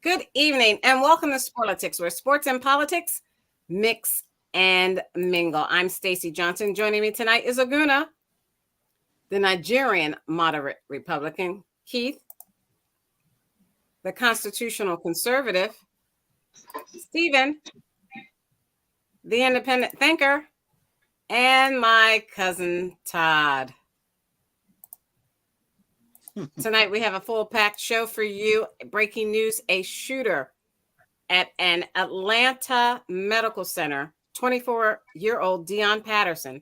Good evening and welcome to Sporlitics, where sports and politics mix and mingle. I'm Stacey Johnson. Joining me tonight is Aguna, the Nigerian moderate Republican, Keith, the constitutional conservative, Stephen, the independent thinker, and my cousin Todd. Tonight we have a full-packed show for you. Breaking news, a shooter at an Atlanta medical center, 24-year-old Dion Patterson,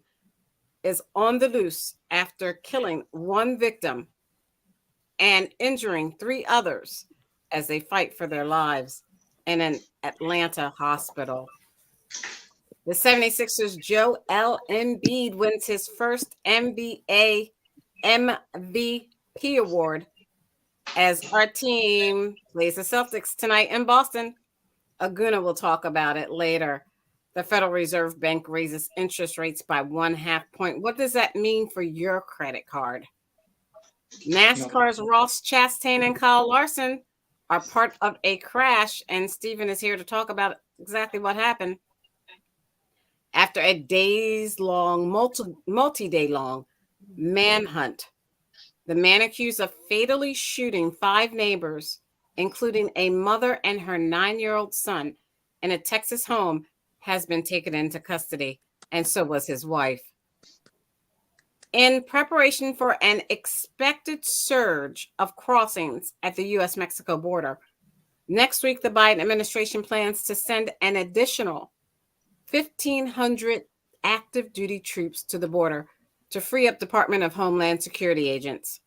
is on the loose after killing one victim and injuring three others as they fight for their lives in an Atlanta hospital. The 76ers' Joel Embiid wins his first NBA MVP award as our team plays the Celtics tonight in Boston. Aguna will talk about it later. The Federal Reserve Bank raises interest rates by 0.5 point. What does that mean for your credit card? NASCAR's Ross Chastain and Kyle Larson are part of a crash, and Stephen is here to talk about exactly what happened. After a days-long, multi-day long manhunt, the man accused of fatally shooting 5 neighbors, including a mother and her 9-year-old son, in a Texas home, has been taken into custody, and so was his wife. In preparation for an expected surge of crossings at the U.S.-Mexico border, next week the Biden administration plans to send an additional 1,500 active duty troops to the border to free up Department of Homeland Security agents.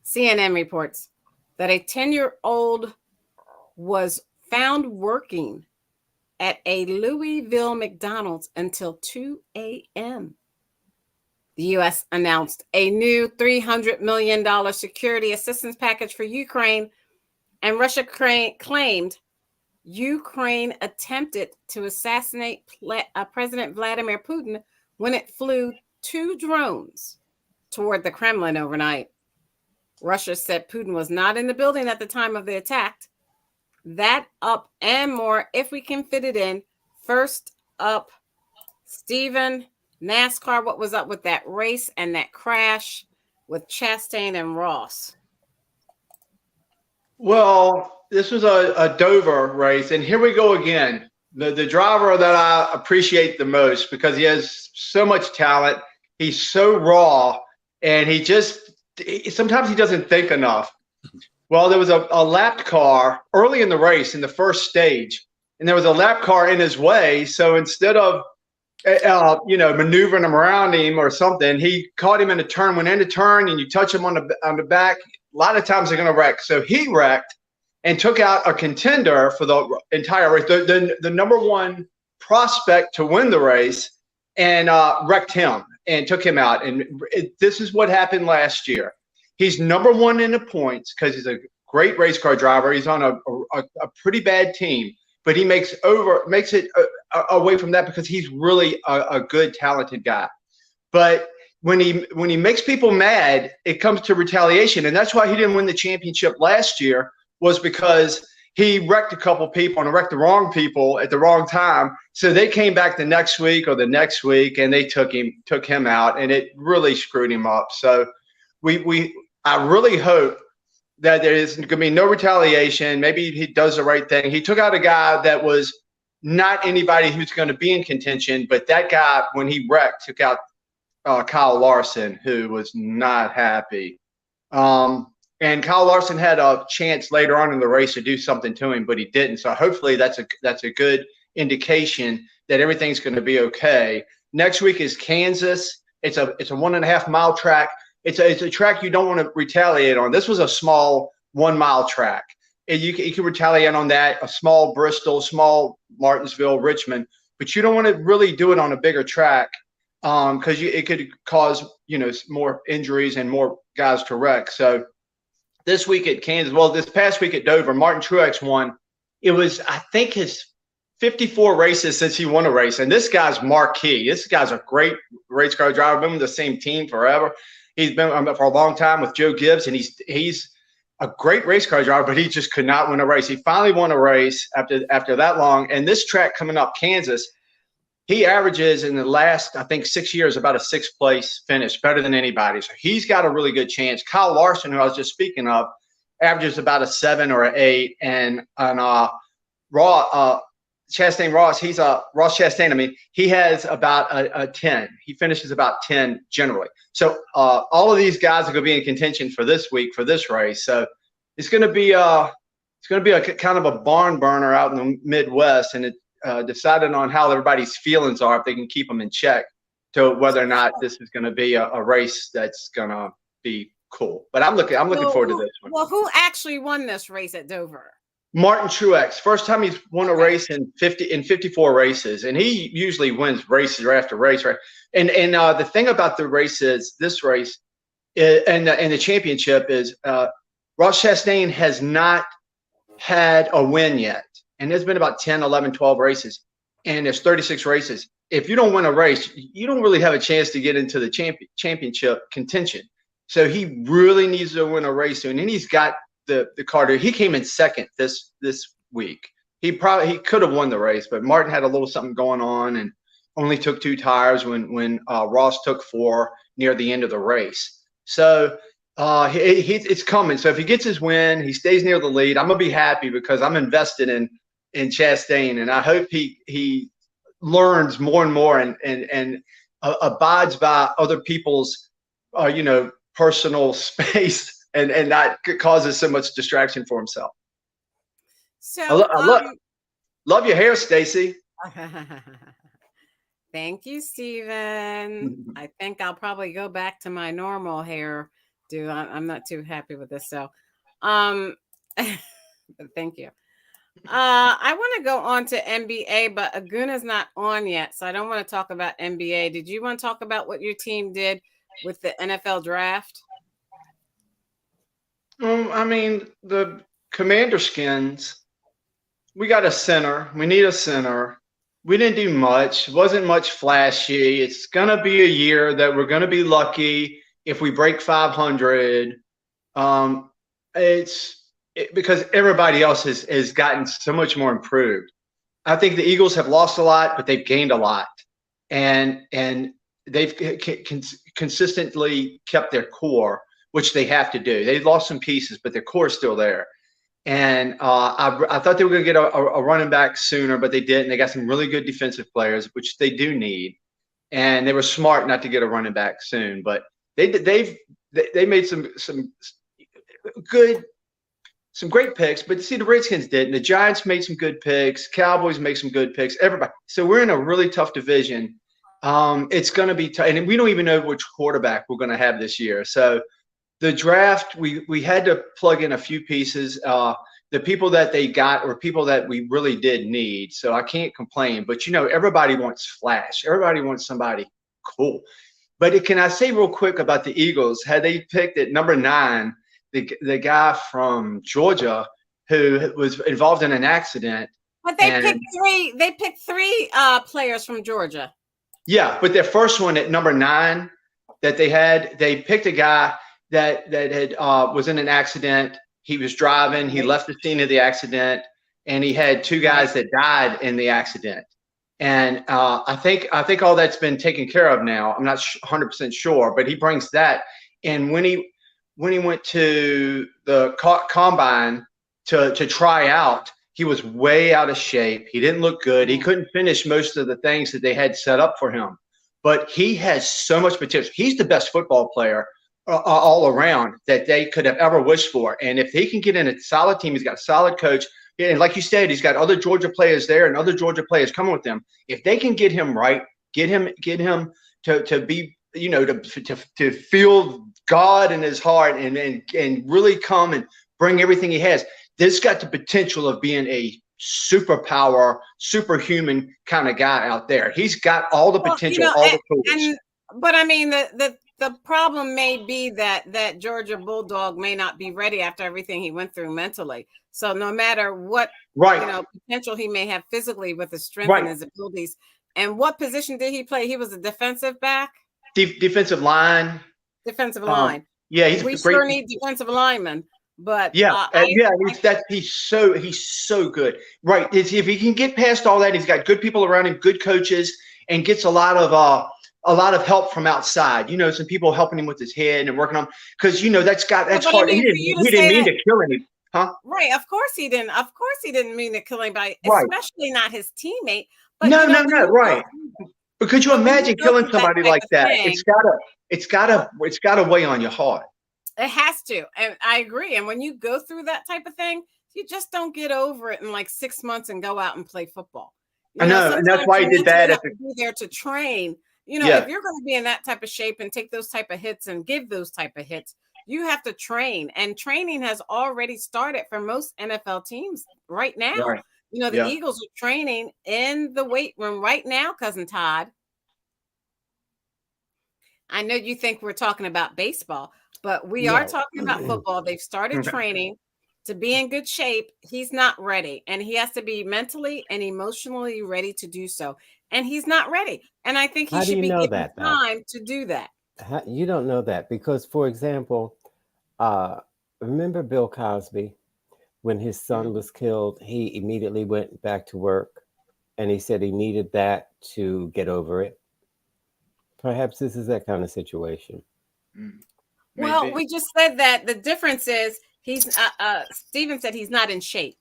CNN reports that a 10-year-old was found working at a Louisville McDonald's until 2 a.m. The U.S. announced a new $300 million security assistance package for Ukraine, and Russia claimed Ukraine attempted to assassinate President Vladimir Putin when it flew 2 drones toward the Kremlin overnight. Russia said Putin was not in the building at the time of the attack. That up and more if we can fit it in. First up, Stephen, NASCAR, what was up with that race and that crash with Chastain and Ross? Well, this was a Dover race, and here we go again. The driver that I appreciate the most because he has so much talent. He's so raw, and sometimes he doesn't think enough. Well, there was a lapped car early in the race in the first stage, and there was a lapped car in his way. So instead of maneuvering him around him or something, he caught him in a turn. Went in a turn, and you touch him on the back, a lot of times they're going to wreck. So he wrecked and took out a contender for the entire race, the number one prospect to win the race, and wrecked him and took him out. And this is what happened last year. He's number one in the points because he's a great race car driver. He's on a pretty bad team, but he makes it away from that because he's really a good, talented guy. But when he makes people mad, it comes to retaliation, and that's why he didn't win the championship last year. Was because he wrecked a couple people and wrecked the wrong people at the wrong time. So they came back the next week and they took him out, and it really screwed him up. So I really hope that there is going to be no retaliation. Maybe he does the right thing. He took out a guy that was not anybody who's going to be in contention, but that guy, when he wrecked, took out Kyle Larson, who was not happy. And Kyle Larson had a chance later on in the race to do something to him, but he didn't. So hopefully that's a good indication that everything's going to be okay. Next week is Kansas. It's a 1.5 mile track. It's a track you don't want to retaliate on. This was a small 1 mile track. And you can retaliate on that, a small Bristol, small Martinsville, Richmond, but you don't want to really do it on a bigger track because it could cause more injuries and more guys to wreck. So this week at Kansas, this past week at Dover, Martin Truex won. It was, I think, his 54 races since he won a race, and this guy's marquee. This guy's a great race car driver. Been with the same team forever. He's been for a long time with Joe Gibbs, and he's a great race car driver, but he just could not win a race. He finally won a race after that long. And this track coming up, Kansas, he averages in the last, I think, 6 years about a 6th place finish, better than anybody. So he's got a really good chance. Kyle Larson, who I was just speaking of, averages about a 7 or an 8, and Chastain Ross, Ross Chastain. I mean, he has about a 10. He finishes about 10 generally. So all of these guys are going to be in contention for this week for this race. So it's going to be a kind of a barn burner out in the Midwest, and it deciding on how everybody's feelings are, if they can keep them in check, to whether or not this is going to be a race that's going to be cool. But I'm looking forward to this one. Well, who actually won this race at Dover? Martin Truex. First time he's won a race in 54 races, and he usually wins races after race, right? And the thing about the race is, this race and the championship is Ross Chastain has not had a win yet. And there's been about 10, 11, 12 races, and there's 36 races. If you don't win a race, you don't really have a chance to get into the championship contention. So he really needs to win a race soon. And he's got the car. He came in second this week. He could have won the race, but Martin had a little something going on and only took 2 tires when Ross took 4 near the end of the race. So it's coming. So if he gets his win, he stays near the lead, I'm gonna be happy, because I'm invested in Chastain, and I hope he learns more and more and abides by other people's personal space and not causes so much distraction for himself. So I love your hair, Stacy. Thank you, Stephen. I think I'll probably go back to my normal hair. I'm not too happy with this. So, thank you. I want to go on to NBA, but Aguna's not on yet, so I don't want to talk about NBA. Did you want to talk about what your team did with the NFL draft? I mean, the Commander Skins, we got a center. We need a center. We didn't do much. It wasn't much flashy. It's going to be a year that we're going to be lucky if we break 500. Because everybody else has gotten so much more improved. I think the Eagles have lost a lot, but they've gained a lot, and they've consistently kept their core, which they have to do. They lost some pieces, but their core is still there. And I thought they were going to get a running back sooner, but they didn't. They got some really good defensive players, which they do need, and they were smart not to get a running back soon. But they made some great picks. But see, the Redskins didn't. The Giants made some good picks. Cowboys made some good picks. Everybody. So we're in a really tough division. It's going to be tough, and we don't even know which quarterback we're going to have this year. So the draft, we had to plug in a few pieces. The people that they got were people that we really did need. So I can't complain. But, everybody wants flash. Everybody wants somebody cool. But can I say real quick about the Eagles? Had they picked at number 9, the guy from Georgia who was involved in an accident. But they picked three players from Georgia. Yeah, but their first one at number 9 that they picked a guy that had was in an accident. He was driving. He left the scene of the accident, and he had 2 guys that died in the accident. And I think all that's been taken care of now. I'm not 100% sure, but he brings that. And when he went to the combine to try out, he was way out of shape. He didn't look good. He couldn't finish most of the things that they had set up for him. But he has so much potential. He's the best football player all around that they could have ever wished for. And if he can get in a solid team, he's got a solid coach. And like you said, he's got other Georgia players there and other Georgia players coming with them. If they can get him right, get him to be, to feel God in his heart and really come and bring everything he has. This got the potential of being a superpower, superhuman kind of guy out there. He's got all the potential, all the tools. But I mean, the problem may be that Georgia Bulldog may not be ready after everything he went through mentally. So no matter what potential he may have physically with his strength and his abilities. And what position did he play? He was a defensive back? Defensive line. Defensive line. Yeah, we sure need defensive linemen. But Yeah, yeah, I he's so good. Right. If he can get past all that, he's got good people around him, good coaches, and gets a lot of help from outside. You know, some people helping him with his head and working on because yeah, that's but I hard. mean, for you to He didn't say mean that, to kill him, huh? right? Of course he didn't. Of course he didn't mean to kill anybody, Right. especially not his teammate. But No, no, when no. you go Right. But could you but when you imagine go killing through that somebody type like of that? thing, It's gotta weigh on your heart. it has to. And I agree. And when you go through that type of thing, you just don't get over it in like 6 months and go out and play football. I know, and that's Sometimes why he you did mentally that have at the to be there to train. If yeah. you're going to be in that type of shape and take those type of hits and give those type of hits, you have to train. And training has already started for most NFL teams right now. Right. The Yeah. Eagles are training in the weight room right now, Cousin Todd. I know you think we're talking about baseball, but we are No. talking about football. They've started training to be in good shape. He's not ready, and he has to be mentally and emotionally ready to do so. And he's not ready. And I think he How do should you be know given that, though? time to do that. You don't know that because, for example, uh, remember Bill Cosby when his son was killed? He immediately went back to work, and he said he needed that to get over it. Perhaps this is that kind of situation. Well, Maybe. we just said that the difference is Steven said he's not in shape.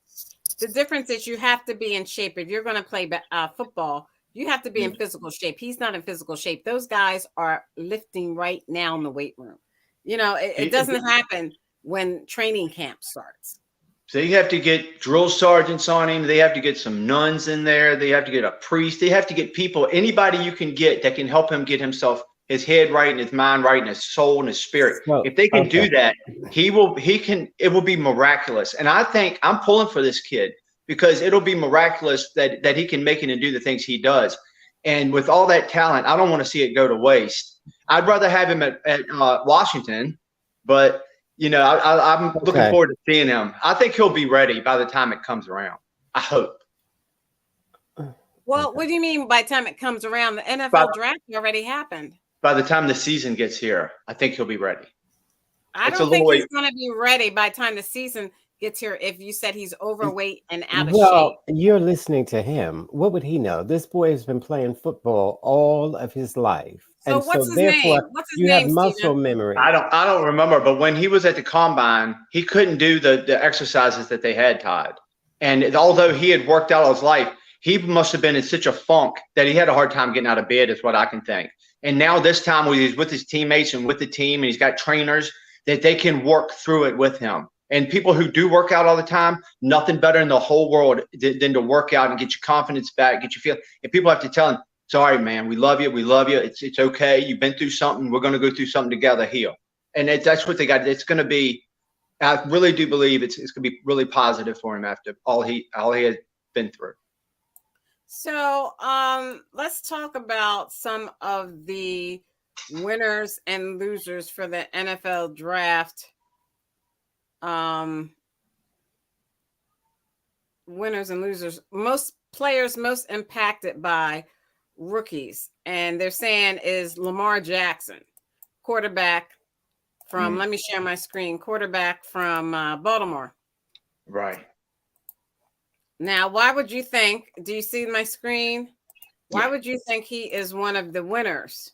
The difference is you have to be in shape. If you're going to play football, you have to be in physical shape. He's not in physical shape. Those guys are lifting right now in the weight room. It doesn't happen when training camp starts. So you have to get drill sergeants on him. They have to get some nuns in there. They have to get a priest. They have to get people, anybody you can get that can help him get his head right and his mind right and his soul and his spirit. So, If they can okay. do that, it will be miraculous. And I think I'm pulling for this kid because it'll be miraculous that he can make it and do the things he does. And with all that talent, I don't want to see it go to waste. I'd rather have him at Washington, but I'm looking Okay. forward to seeing him. I think he'll be ready by the time it comes around. I hope. Well, what do you mean by time it comes around? The NFL By, draft already happened. by the time the season gets here, I think he'll be ready. I It's a don't little think way. he's going to be ready by the time the season gets here if you said he's overweight and out of shape. Well, you're listening to him. What would he know? This boy has been playing football all of his life. So And what's so his therefore, name? What's his you have name, muscle Steven? memory. I don't remember, but when he was at the combine, he couldn't do the exercises that they had, Todd. And although he had worked out all his life, he must have been in such a funk that he had a hard time getting out of bed, is what I can think. And now this time when he's with his teammates and with the team and he's got trainers that they can work through it with him. And people who do work out all the time, nothing better in the whole world than to work out and get your confidence back, get you feel. And people have to tell him, sorry, man, we love you. We love you. It's okay. You've been through something. We're going to go through something together here. And that's what they got. It's going to be, I really do believe it's going to be really positive for him after all he has been through. So let's talk about some of the winners and losers for the NFL draft. Winners and losers. Most players most impacted by rookies, and they're saying is Lamar Jackson, quarterback from, let me share my screen, quarterback from Baltimore. Right. Now, why would you think, do you see my screen? Why would you think he is one of the winners?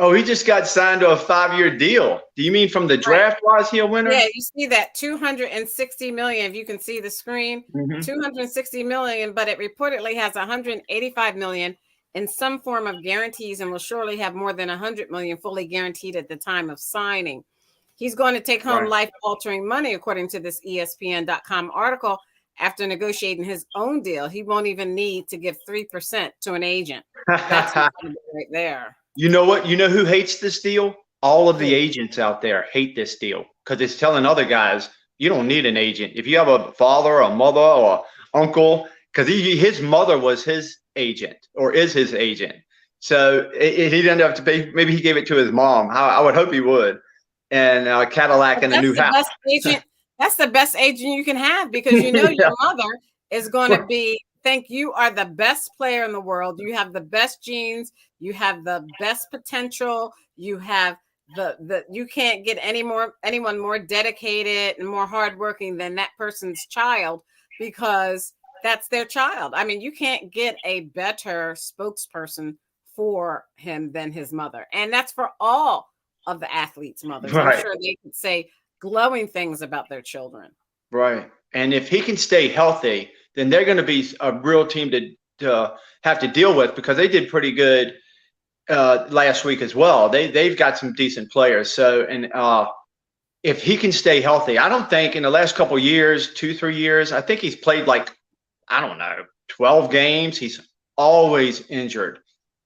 Oh, he just got signed to a 5-year deal. Do you mean from the draft? Why is he a winner? Yeah, you see that 260 million. If you can see the screen, 260 million, but it reportedly has 185 million in some form of guarantees and will surely have more than 100 million fully guaranteed at the time of signing. He's going to take home life-altering money, according to this ESPN.com article. After negotiating his own deal, he won't even need to give 3% to an agent. That's right there. You know what? You know who hates this deal? All of the agents out there hate this deal because it's telling other guys, you don't need an agent. If you have a father, a mother, or uncle, because his mother was his agent or is his agent. So he didn't have to pay. Maybe he gave it to his mom. I would hope he would. And a Cadillac and a new house. Best agent. That's the best agent you can have because your mother is going to think you are the best player in the world. You have the best genes. You have the best potential. You have the you can't get anyone more dedicated and more hardworking than that person's child, because that's their child. I mean, you can't get a better spokesperson for him than his mother. And that's for all of the athletes' mothers. Right. I'm sure they could say glowing things about their children. Right. And if he can stay healthy, then they're going to be a real team to have to deal with, because they did pretty good last week as well. They've got some decent players. So, and if he can stay healthy, I don't think in the last couple of years, 2-3 years, I think he's played like, I don't know, 12 games. He's always injured.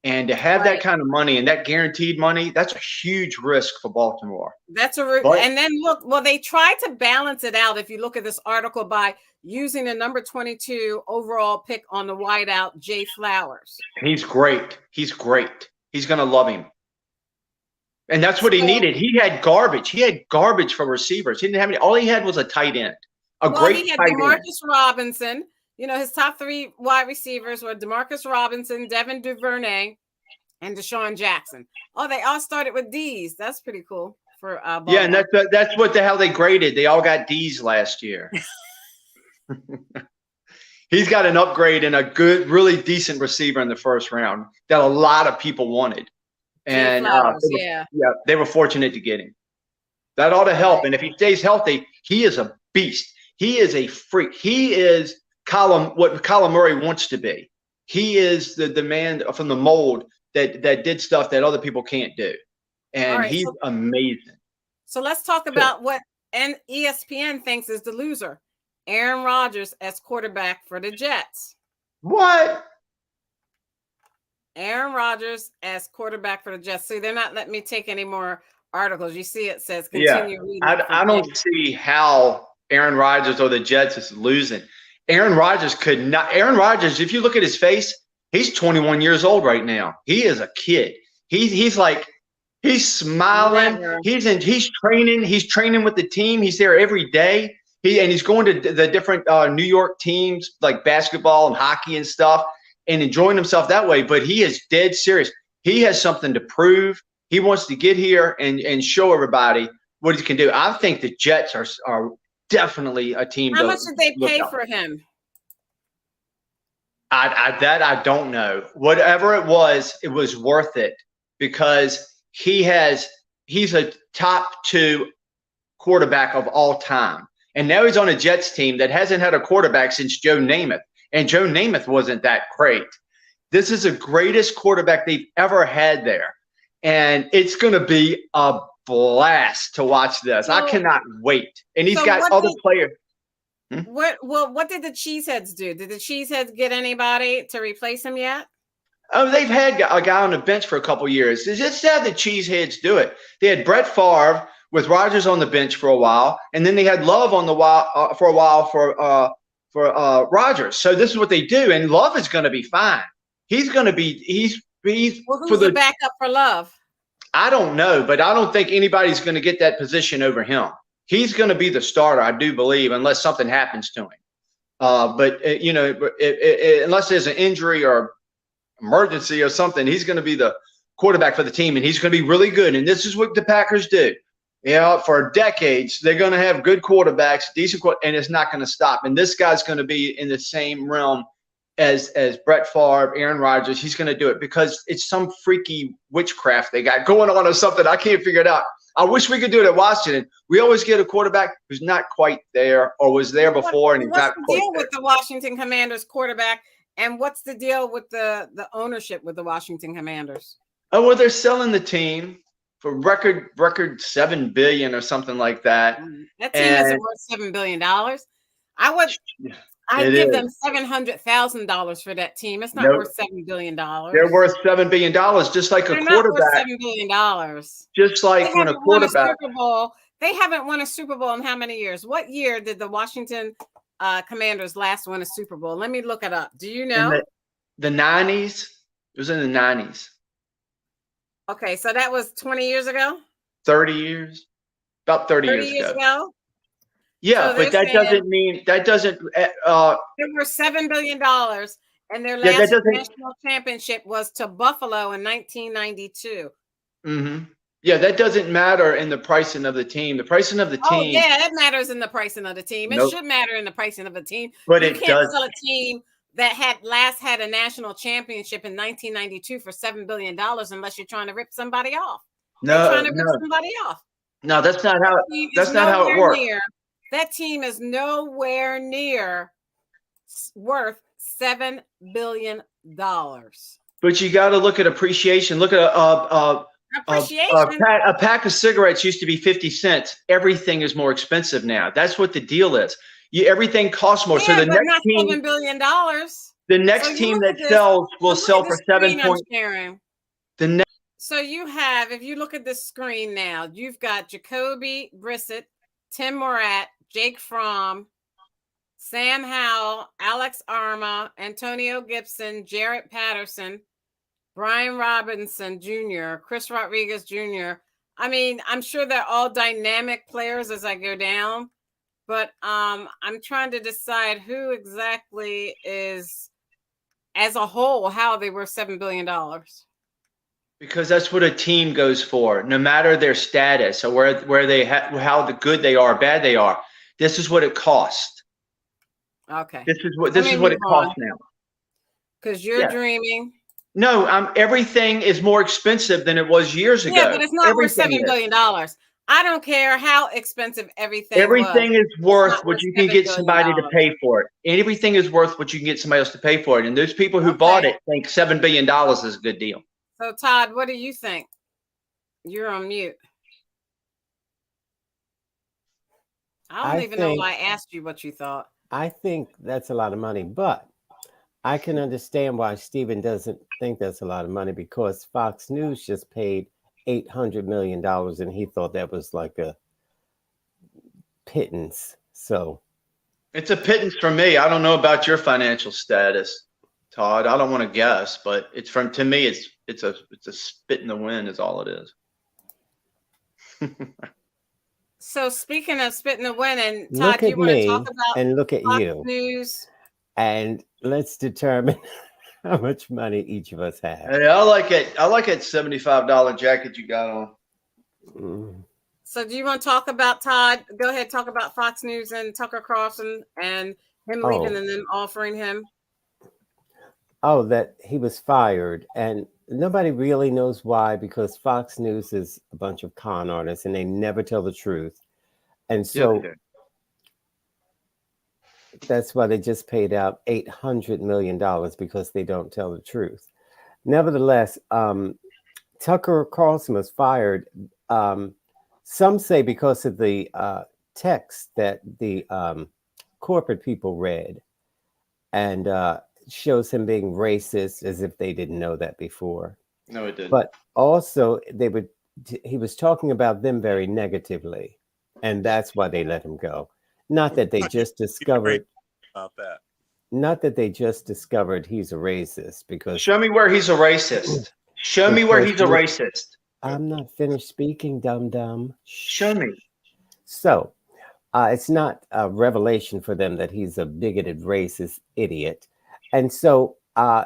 And to have that kind of money and that guaranteed money, that's a huge risk for Baltimore. That's and then look, well, they tried to balance it out. If you look at this article, by using the number 22 overall pick on the wideout, Jay Flowers. He's great. He's great. He's going to love him. And that's what he needed. He had garbage. He had garbage for receivers. He didn't have any. All he had was a tight end. He had DeMarcus Robinson. You know, his top 3 wide receivers were DeMarcus Robinson, Devin Duvernay, and Deshaun Jackson. Oh, they all started with D's. That's pretty cool for Baltimore. Yeah, and that's what the hell they graded. They all got D's last year. He's got an upgrade and a good, really decent receiver in the first round that a lot of people wanted. And they were fortunate to get him. That ought to help. And if he stays healthy, he is a beast. He is a freak. He is what Kyler Murray wants to be. He is the man from the mold that did stuff that other people can't do. And he's amazing. So let's talk about what ESPN thinks is the loser. Aaron Rodgers as quarterback for the Jets. What? Aaron Rodgers as quarterback for the Jets. See, they're not letting me take any more articles. You see, it says continue reading. I don't see how Aaron Rodgers or the Jets is losing. Aaron Rodgers could not. Aaron Rodgers, if you look at his face, he's 21 years old right now. He is a kid. He's smiling. Never. He's training. He's training with the team. He's there every day. He's going to the different New York teams like basketball and hockey and stuff, and enjoying himself that way. But he is dead serious. He has something to prove. He wants to get here and show everybody what he can do. I think the Jets are definitely a team. How much did they pay for him? I don't know. Whatever it was worth it, because he's a top 2 quarterback of all time. And now he's on a Jets team that hasn't had a quarterback since Joe Namath. And Joe Namath wasn't that great. This is the greatest quarterback they've ever had there. And it's going to be a blast to watch this. I cannot wait. And he's got other players. What did the Cheeseheads do? Did the Cheeseheads get anybody to replace him yet? Oh, they've had a guy on the bench for a couple of years. It's just how the Cheeseheads do it. They had Brett Favre with Rodgers on the bench for a while, and then they had Love on the for a while for Rodgers. So this is what they do, and Love is going to be fine. He's going to be he's who's the backup for Love? I don't know, but I don't think anybody's going to get that position over him. He's going to be the starter, I do believe, unless something happens to him. Unless there's an injury or emergency or something, he's going to be the quarterback for the team, and he's going to be really good. And this is what the Packers do. For decades, they're going to have good quarterbacks, and it's not going to stop. And this guy's going to be in the same realm as Brett Favre, Aaron Rodgers. He's going to do it because it's some freaky witchcraft they got going on or something. I can't figure it out. I wish we could do it at Washington. We always get a quarterback who's not quite there or was there before, and he's not quite there. What's the deal with the Washington Commanders quarterback, and what's the deal with the ownership with the Washington Commanders? Oh, well, they're selling the team for record $7 billion or something like that. That team isn't worth $7 billion. I'd give them $700,000 for that team. It's not worth $7 billion. They're worth $7 billion, just like a quarterback. $7 billion. Just like when a quarterback. They haven't won a Super Bowl in how many years? What year did the Washington Commanders last win a Super Bowl? Let me look it up. Do you know? In the 90s. It was in the 90s. Okay, so that was 20 years ago? 30 years. About 30 years ago. Yeah, so but that doesn't mean that doesn't. They were $7 billion, and their last national championship was to Buffalo in 1992. Mm-hmm. Yeah, that doesn't matter in the pricing of the team. The pricing of the Oh, team. yeah, that matters in the pricing of the team. It Nope. should matter in the pricing of the team. But you it can't does. sell a team that had a national championship in 1992 for $7 billion unless you're trying to rip somebody off. They're trying to rip somebody off. No, that's not how. That's not how it works. That team is nowhere near worth $7 billion. But you got to look at appreciation. Look at a pack of cigarettes used to be 50 cents. Everything is more expensive now. That's what the deal is. Everything costs more. Yeah, so the but next not team, $7 billion. The next team that sells will sell for 7 points. So you have, if you look at the screen now, you've got Jacoby Brissett, Tim Morat, Jake Fromm, Sam Howell, Alex Arma, Antonio Gibson, Jarrett Patterson, Brian Robinson Jr., Chris Rodriguez Jr. I mean, I'm sure they're all dynamic players as I go down, but I'm trying to decide who exactly is, as a whole, how they were $7 billion. Because that's what a team goes for, no matter their status or where they how good they are, bad they are. This is what it costs. Okay. This is what it costs now. Because you're dreaming. No, everything is more expensive than it was years ago. Yeah, but it's not worth $7 billion. I don't care how expensive everything is worth what you can get somebody to pay for it. Everything is worth what you can get somebody else to pay for it. And those people who bought it think $7 billion is a good deal. So, Todd, what do you think? You're on mute. I don't even know why I asked you what you thought. I think that's a lot of money, but I can understand why Stephen doesn't think that's a lot of money, because Fox News just paid $800 million and he thought that was like a pittance. So it's a pittance for me. I don't know about your financial status, Todd. I don't want to guess, but to me, it's a spit in the wind is all it is. So speaking of spit in the wind, and Todd, look at me and look at you. News. And let's determine how much money each of us have. Hey, I like it. I like that $75 jacket you got on. So do you want to talk about, Todd? Go ahead, talk about Fox News and Tucker Carlson and him leaving and then offering him. Oh, that he was fired. And nobody really knows why, because Fox News is a bunch of con artists and they never tell the truth. And so that's why they just paid out $800 million, because they don't tell the truth. Nevertheless, Tucker Carlson was fired. Some say because of the text that the corporate people read, and shows him being racist, as if they didn't know that before. No, it didn't. But also he was talking about them very negatively, and that's why they let him go. Not that they just discovered about that. Not that they just discovered he's a racist, because show me where he's a racist. Show me where he's a racist. I'm not finished speaking, dum-dum. Show me. So it's not a revelation for them that he's a bigoted, racist idiot. And so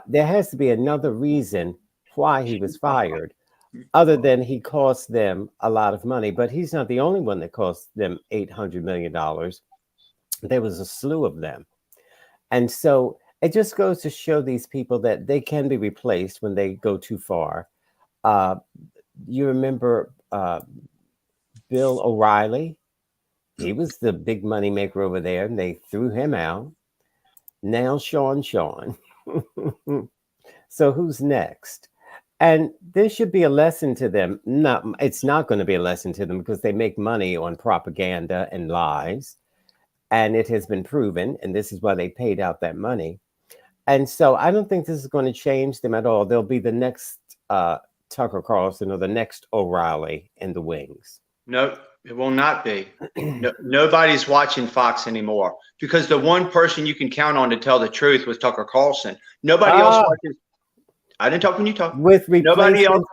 there has to be another reason why he was fired, other than he cost them a lot of money. But he's not the only one that cost them $800 million. There was a slew of them. And so it just goes to show these people that they can be replaced when they go too far. You remember Bill O'Reilly? He was the big money maker over there, and they threw him out. Now Sean. So who's next? And there should be a lesson to them. It's not going to be a lesson to them, because they make money on propaganda and lies. And it has been proven, and this is why they paid out that money. And so I don't think this is going to change them at all. They'll be the next Tucker Carlson or the next O'Reilly in the wings. No, it will not be. Nobody's watching Fox anymore, because the one person you can count on to tell the truth was Tucker Carlson. Nobody else watches. I didn't talk when you talked. Nobody else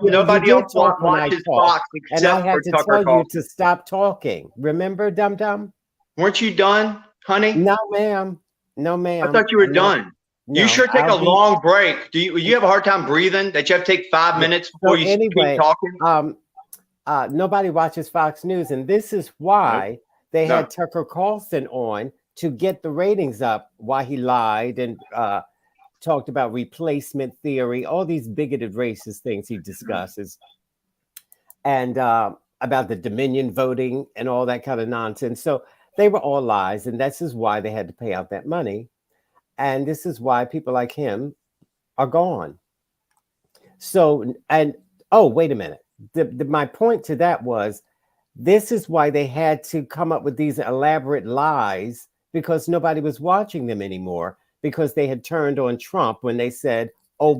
watches Fox except for Tucker Carlson. And I had to tell you to stop talking. Remember, dum-dum? Weren't you done, honey? No, ma'am. No, ma'am. I thought you were done. No, you sure take a long break. Do you have a hard time breathing that you have to take 5 minutes before you keep talking? nobody watches Fox News, and this is why they had Tucker Carlson on to get the ratings up. Why he lied and talked about replacement theory, all these bigoted racist things he discusses, and about the Dominion voting and all that kind of nonsense. So they were all lies, and this is why they had to pay out that money. And this is why people like him are gone. So, and oh, wait a minute. My point to that was, this is why they had to come up with these elaborate lies, because nobody was watching them anymore, because they had turned on Trump when they said, oh,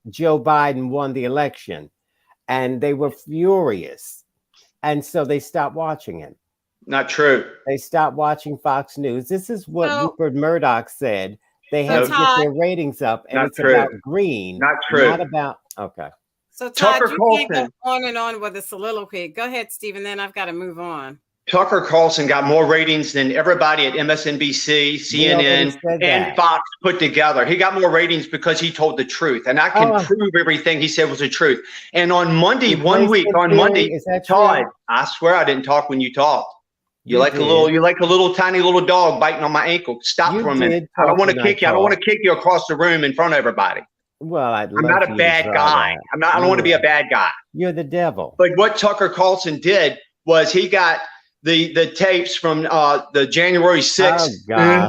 Joe Biden won the election. And they were furious. And so they stopped watching him. Not true. They stopped watching Fox News. This is what Rupert Murdoch said. They had to get their ratings up, and it's about green. Not true. Not about, okay. So Todd, you can't go on and on with a soliloquy. Go ahead, Stephen, then I've got to move on. Tucker Carlson got more ratings than everybody at MSNBC, CNN, and Fox put together. He got more ratings because he told the truth. And I can prove everything he said was the truth. And on Monday, Todd, I swear I didn't talk when you talked. You're like a little tiny little dog biting on my ankle. Stop for a minute. I don't want to kick you. I don't want to kick you across the room in front of everybody. Well, I'm not a bad guy. I don't want to be a bad guy. You're the devil. But what Tucker Carlson did was he got the tapes from the January 6th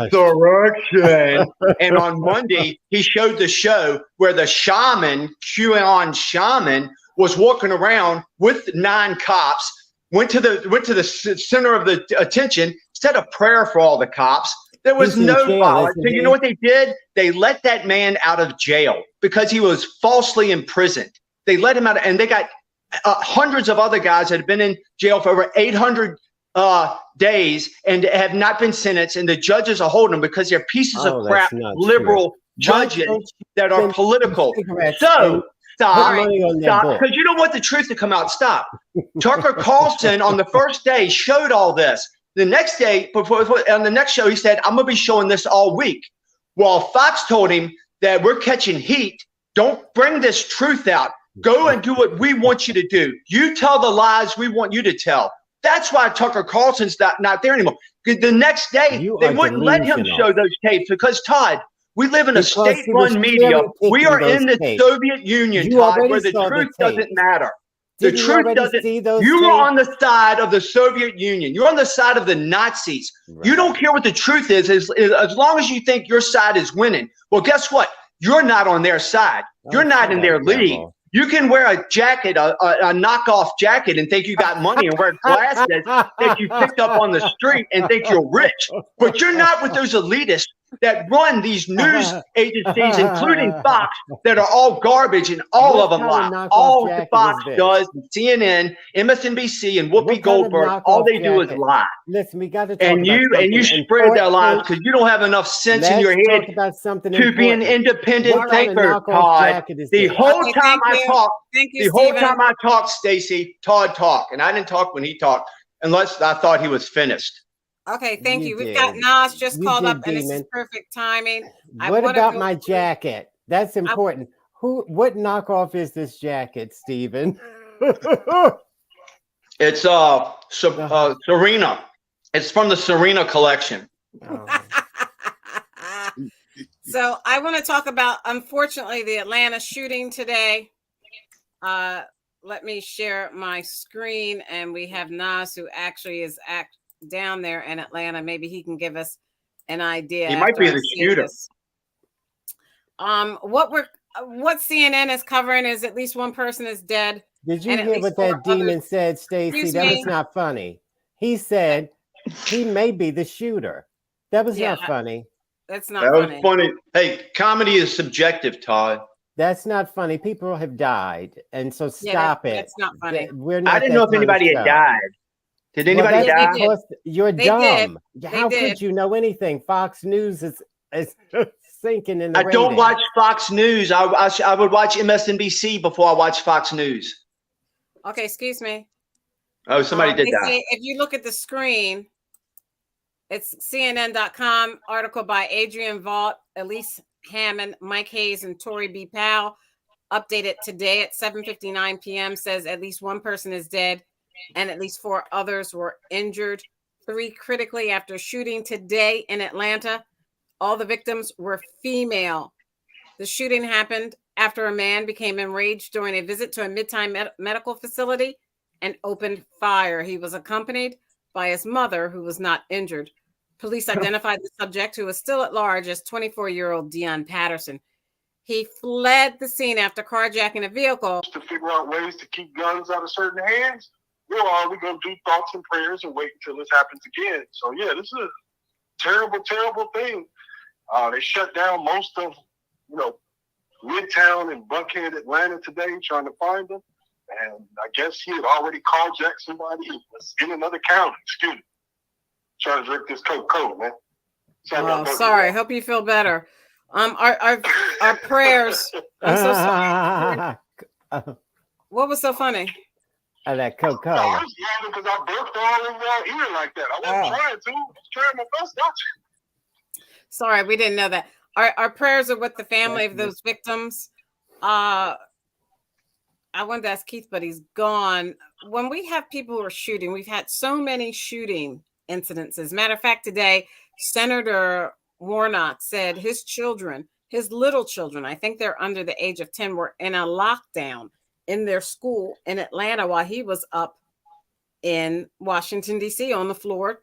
insurrection. And on Monday, he showed the show where the QAnon shaman, was walking around with 9 cops, went to the center of the attention, said a prayer for all the cops. There was no violence. So you know what they did? They let that man out of jail because he was falsely imprisoned. They let him out, and they got hundreds of other guys that have been in jail for over 800 days and have not been sentenced, and the judges are holding them because they're pieces of crap liberal judges that are political. So stop, because you don't want the truth to come out. Stop. Tucker Carlson on the first day showed all this. The next day, on the next show, he said, I'm going to be showing this all week. Well, Fox told him that we're catching heat. Don't bring this truth out. Go and do what we want you to do. You tell the lies we want you to tell. That's why Tucker Carlson's not there anymore. The next day, they wouldn't let him show those tapes because, Todd, we live in a state-run media. We are in the Soviet Union, Todd, where the truth doesn't matter. The truth doesn't. You are on the side of the Soviet Union. You're on the side of the Nazis. Right. You don't care what the truth is as long as you think your side is winning. Well, guess what? You're not on their side. You're not in their league. You can wear a jacket, a knockoff jacket, and think you got money, and wear glasses that you picked up on the street and think you're rich. But you're not with those elitists that run these news agencies, including Fox, that are all garbage, and all of them lie. All the Fox does, CNN, MSNBC, and Whoopi Goldberg, all they do is lie. Listen, we got to talk and you spread their lies because you don't have enough sense in your head to be an independent thinker, Todd. The whole time I talked, Stacey, Todd talked, and I didn't talk when he talked unless I thought he was finished. Okay, thank you. We've got Nas just called up, and this is perfect timing. What about my jacket? That's important. What knockoff is this jacket, Stephen? It's Serena. It's from the Serena collection. Oh. So I want to talk about, unfortunately, the Atlanta shooting today. Let me share my screen, and we have Nas, who actually is down there in Atlanta. Maybe he can give us an idea. He might be the shooter. What CNN is covering is at least one person is dead. Did you hear what that demon said, Stacey? That was not funny. He said he may be the shooter. That was not funny. That's not funny. That was funny. Hey, comedy is subjective, Todd. That's not funny. People have died, and so stop it. That's not funny. I didn't know if anybody had died. Did anybody die? You're dumb. How could you know anything? Fox News is sinking in the ratings. Don't watch Fox News. I would watch MSNBC before I watch Fox News. Okay, excuse me. Oh, somebody did die. If you look at the screen, it's CNN.com article by Adrian Vaught, Elise Hammond, Mike Hayes, and Tori B. Powell. updated today at 7:59 p.m. says at least one person is dead and at least 4 others were injured, 3 critically after shooting today in Atlanta. All the victims were female. The shooting happened after a man became enraged during a visit to a Midtown medical facility and opened fire. He was accompanied by his mother, who was not injured. Police identified the subject, who was still at large, as 24-year-old Dion Patterson. He fled the scene after carjacking a vehicle. To figure out ways to keep guns out of certain hands, or are we going to do thoughts and prayers and wait until this happens again? So, yeah, this is a terrible, terrible thing. They shut down most of, Midtown and Buckhead, Atlanta today, trying to find them. And I guess he had already carjacked somebody in another county. Excuse me. Trying to drink this Coke, man. Oh, sorry. I hope you feel better. Our prayers. I'm so sorry. What was so funny? That Coca. I was laughing because I burped all in your ear like that. I wasn't trying to. I was trying my best not to. Sorry, we didn't know that. Our prayers are with the family of those victims. I wanted to ask Keith, but he's gone. When we have people who are shooting, we've had so many shooting incidences. Matter of fact, today, Senator Warnock said his children, his little children, I think they're under the age of 10, were in a lockdown in their school in Atlanta while he was up in Washington, D.C. on the floor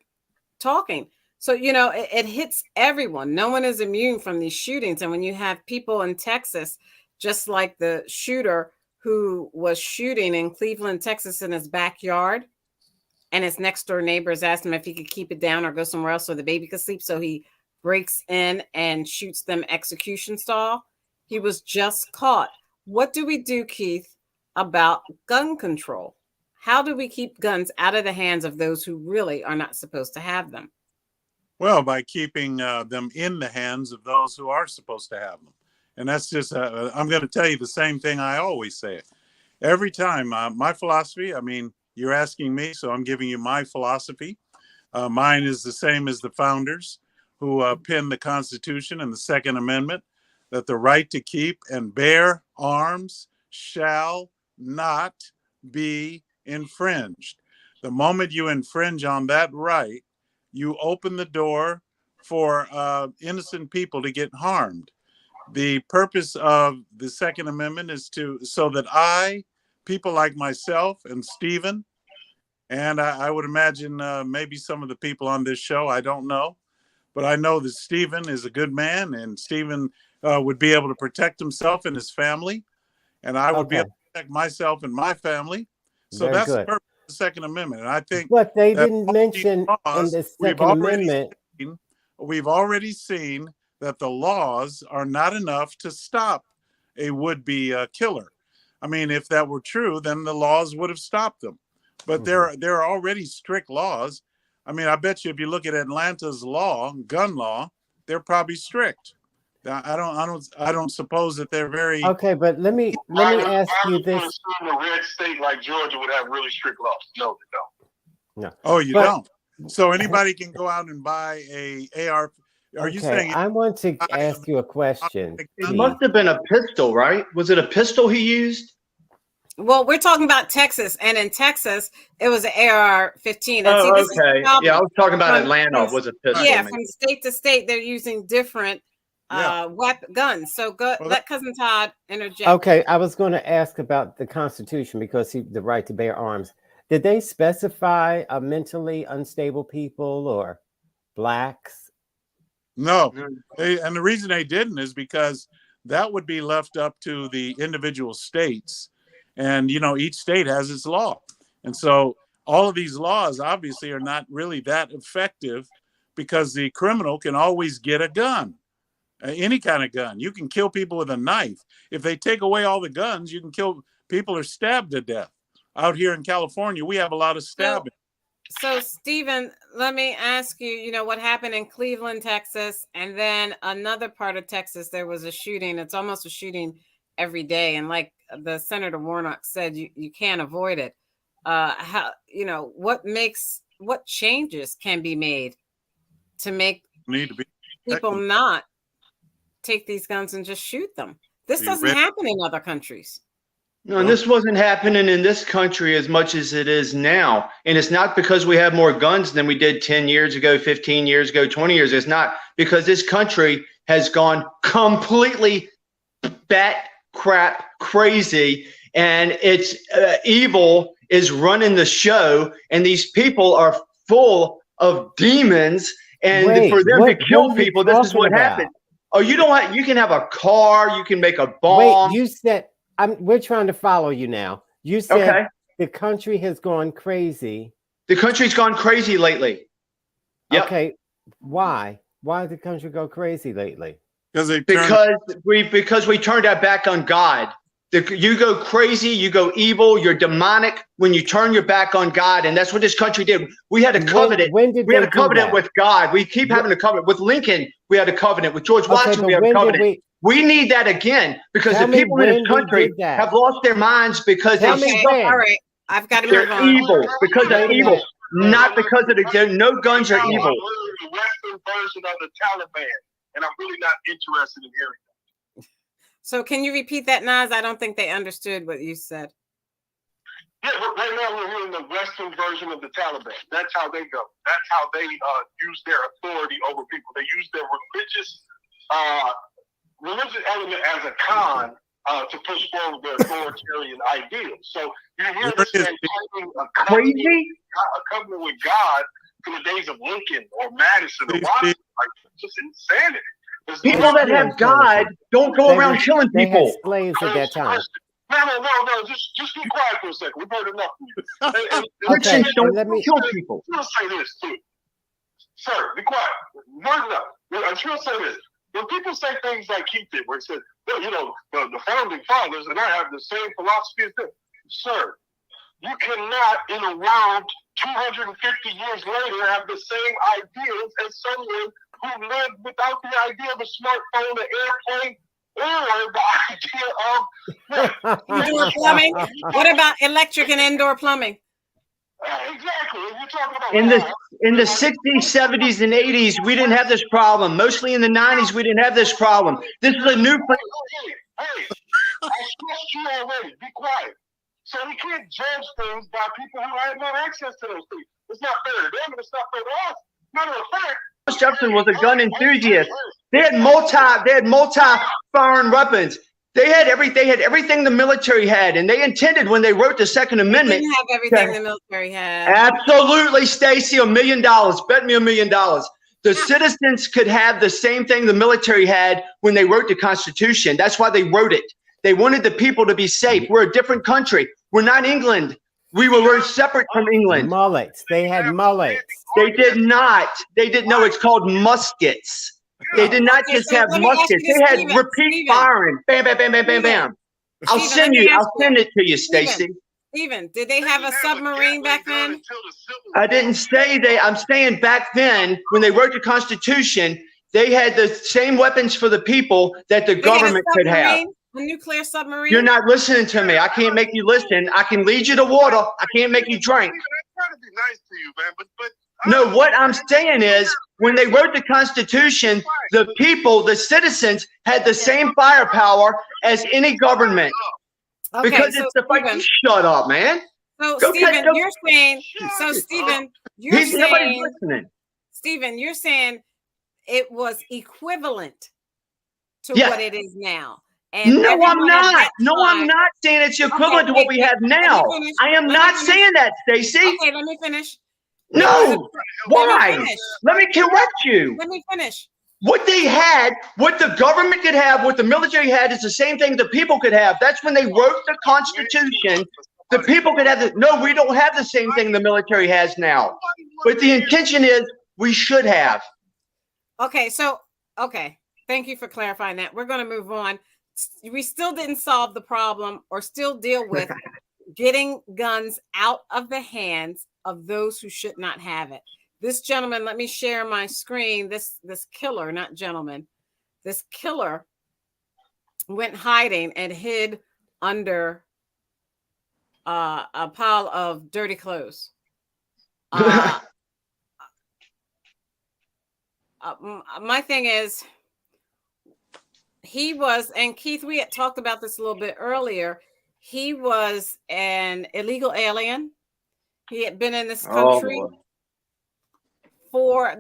talking. So, it hits everyone. No one is immune from these shootings. And when you have people in Texas, just like the shooter who was shooting in Cleveland, Texas, in his backyard, and his next door neighbors asked him if he could keep it down or go somewhere else so the baby could sleep. So he breaks in and shoots them execution style. He was just caught. What do we do, Keith, about gun control? How do we keep guns out of the hands of those who really are not supposed to have them? Well, by keeping them in the hands of those who are supposed to have them. And that's just, I'm going to tell you the same thing I always say. Every time, my philosophy, you're asking me, so I'm giving you my philosophy. Mine is the same as the founders who penned the Constitution and the Second Amendment, that the right to keep and bear arms shall not be infringed. The moment you infringe on that right, you open the door for innocent people to get harmed. The purpose of the Second Amendment is so that people like myself and Stephen, and I would imagine maybe some of the people on this show, I don't know, but I know that Stephen is a good man, and Stephen would be able to protect himself and his family, and I would be able to protect myself and my family. So Very that's good. the purpose of the Second Amendment. And I think, but they didn't mention in the Second Amendment. We've already seen that the laws are not enough to stop a would-be killer. If that were true, then the laws would have stopped them. But there are already strict laws. I bet you if you look at Atlanta's gun law, they're probably strict. I don't suppose that they're very okay. But let me ask you this: a red state like Georgia would have really strict laws. No, they don't. No. Oh, you don't. So anybody can go out and buy a AR. Are you saying? I want to ask you a question. It must have been a pistol, right? Was it a pistol he used? Well, we're talking about Texas, and in Texas, it was an AR-15. Oh, okay. Yeah, I was talking about Atlanta. Was a pistol. Yeah, from state to state, they're using different guns. So let Cousin Todd interject. Okay, I was going to ask about the Constitution because the right to bear arms. Did they specify mentally unstable people or blacks? No, and the reason they didn't is because that would be left up to the individual states. And, each state has its law. And so all of these laws obviously are not really that effective because the criminal can always get a gun, any kind of gun. You can kill people with a knife. If they take away all the guns, you can kill people or stabbed to death. Out here in California, we have a lot of stabbing. So Stephen, let me ask you, what happened in Cleveland, Texas, and then another part of Texas, there was a shooting. It's almost a shooting every day. And like the Senator Warnock said, you can't avoid it. What changes can be made to make people not take these guns and just shoot them? This doesn't happen in other countries. No, and this wasn't happening in this country as much as it is now. And it's not because we have more guns than we did 10 years ago, 15 years ago, 20 years. It's not because this country has gone completely bat crap crazy, and it's evil is running the show, and these people are full of demons, and for them to kill people, this is what happened. Oh, you can have a car, you can make a bomb. Wait, you said we're trying to follow you now. You said the country has gone crazy. The country's gone crazy lately. Yep. Okay, why? Why did the country go crazy lately? Because we turned our back on God. You go crazy, you go evil, you're demonic when you turn your back on God, and that's what this country did. We had a covenant. We had a covenant with God. We keep having a covenant with Lincoln. We had a covenant with George Washington. We had a covenant. We need that again because the people in this country have lost their minds because all right, I've got to move on. Evil because of evil, not because of no guns are evil. The Western version of the Taliban, and I'm really not interested in hearing that. So can you repeat that, Naz? I don't think they understood what you said. Yeah, right now we're hearing the Western version of the Taliban. That's how they go. That's how they use their authority over people. They use their religious element as a con to push forward their authoritarian ideals. So you hear this man claiming a covenant with God from the days of Lincoln or Madison or Washington. Like, just insanity. People that have God don't go around killing people. They had slaves at that time. No. Just be quiet for a second. We've heard enough of you. Christians don't kill people. I'm going to say this, too. Sir, be quiet. Word enough. I'm sure to say this. When people say things like he did, where he said, well, the founding fathers and I have the same philosophy as them. Sir, you cannot, in a world 250 years later, have the same ideals as someone who lived without the idea of a smartphone, an airplane, or the idea of indoor plumbing. What about electric and indoor plumbing? Exactly. You're talking about in the 60s, 70s, and 80s, we didn't have this problem. Mostly in the 90s, we didn't have this problem. This is a new. Hey, I stressed you already. Be quiet. So we can't judge things by people who have no access to those things. It's not fair to them, and it's not fair to us. Matter of fact, Thomas Jefferson was a gun enthusiast. They had multi foreign weapons. They had everything the military had, and they intended when they wrote the Second Amendment. They didn't have everything the military had. Absolutely, Stacy, $1 million. Bet me $1 million. The citizens could have the same thing the military had when they wrote the Constitution. That's why they wrote it. They wanted the people to be safe. We're a different country. We're not England. We were separate from England. Mullets. They had mullets. They did not. They didn't know it's called muskets. They did not just have muskets. They had repeat firing. Bam, bam, bam, bam, bam, bam. I'll send it to you, Stacy. Steven, did they have a submarine back then? I didn't say they. I'm saying back then, when they wrote the Constitution, they had the same weapons for the people that the government could have. A nuclear submarine? You're not listening to me. I can't make you listen. I can lead you to water. I can't make you drink. I'm trying to be nice to you, man, but no, what I'm saying is when they wrote the Constitution, the people, the citizens had the same firepower as any government. Okay, because it's the fight. Shut up, man. So Stephen, you're saying Stephen, you're saying it was equivalent to what it is now. And no, I'm not. No, I'm not saying it's equivalent to what we have now. I am not saying that, Stacy. Okay, let me finish. No, why? Let me correct you. Let me finish. What they had, what the government could have, what the military had is the same thing the people could have. That's when they wrote the Constitution. The people could have no, we don't have the same thing the military has now. But the intention is we should have. Okay, thank you for clarifying that. We're going to move on. We still didn't solve the problem or still deal with getting guns out of the hands of those who should not have it. This gentleman, let me share my screen. This killer, not gentleman, this killer went hiding and hid under a pile of dirty clothes. My thing is, he was, and Keith, we had talked about this a little bit earlier. He was an illegal alien. He had been in this country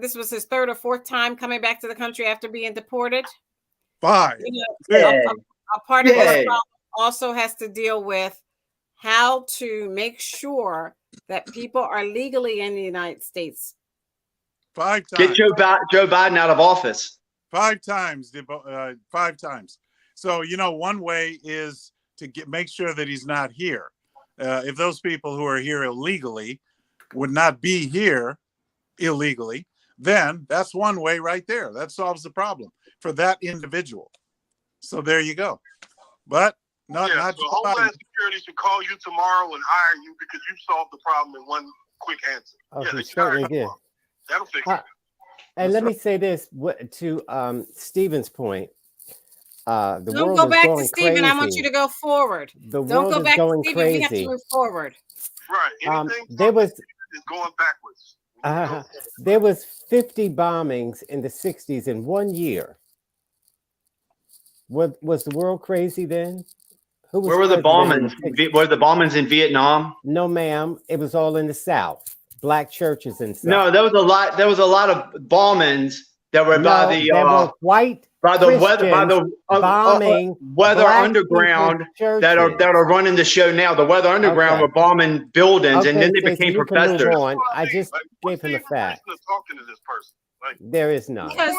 this was his third or fourth time coming back to the country after being deported. 5. You know, a part of this Yay. problem also has to deal with how to make sure that people are legally in the United States. 5 times. Get Joe Biden out of office. 5 times. 5 times. So, you know, one way is to make sure that he's not here. If those people who are here illegally would not be here illegally, then that's one way right there. That solves the problem for that individual. So there you go. But not so Homeland Security should call you tomorrow and hire you because you solved the problem in one quick answer. Oh, yeah, he they should hire certainly you did. tomorrow. That'll fix it. And let me say this to Stephen's point. The Don't world go is back to going Stephen. crazy. I want you to go forward. The Don't world go is back to going Stephen. We have to crazy. move forward. Right. Anything There was is going backwards. there was 50 bombings in the 60s in 1 year. Was the world crazy then? Who was Where were the president in bombings? the 60s? Were the bombings in Vietnam? No, ma'am. It was all in the South. Black churches and stuff. No, there was a lot. There was a lot of bombings that were by the there were white bombing Weather black Underground people's that churches. are running the show now. The Weather Underground Okay. were bombing buildings, and then they Stacey, became you can move professors. on. I just gave him a fact. Talking to this person. There is none. Because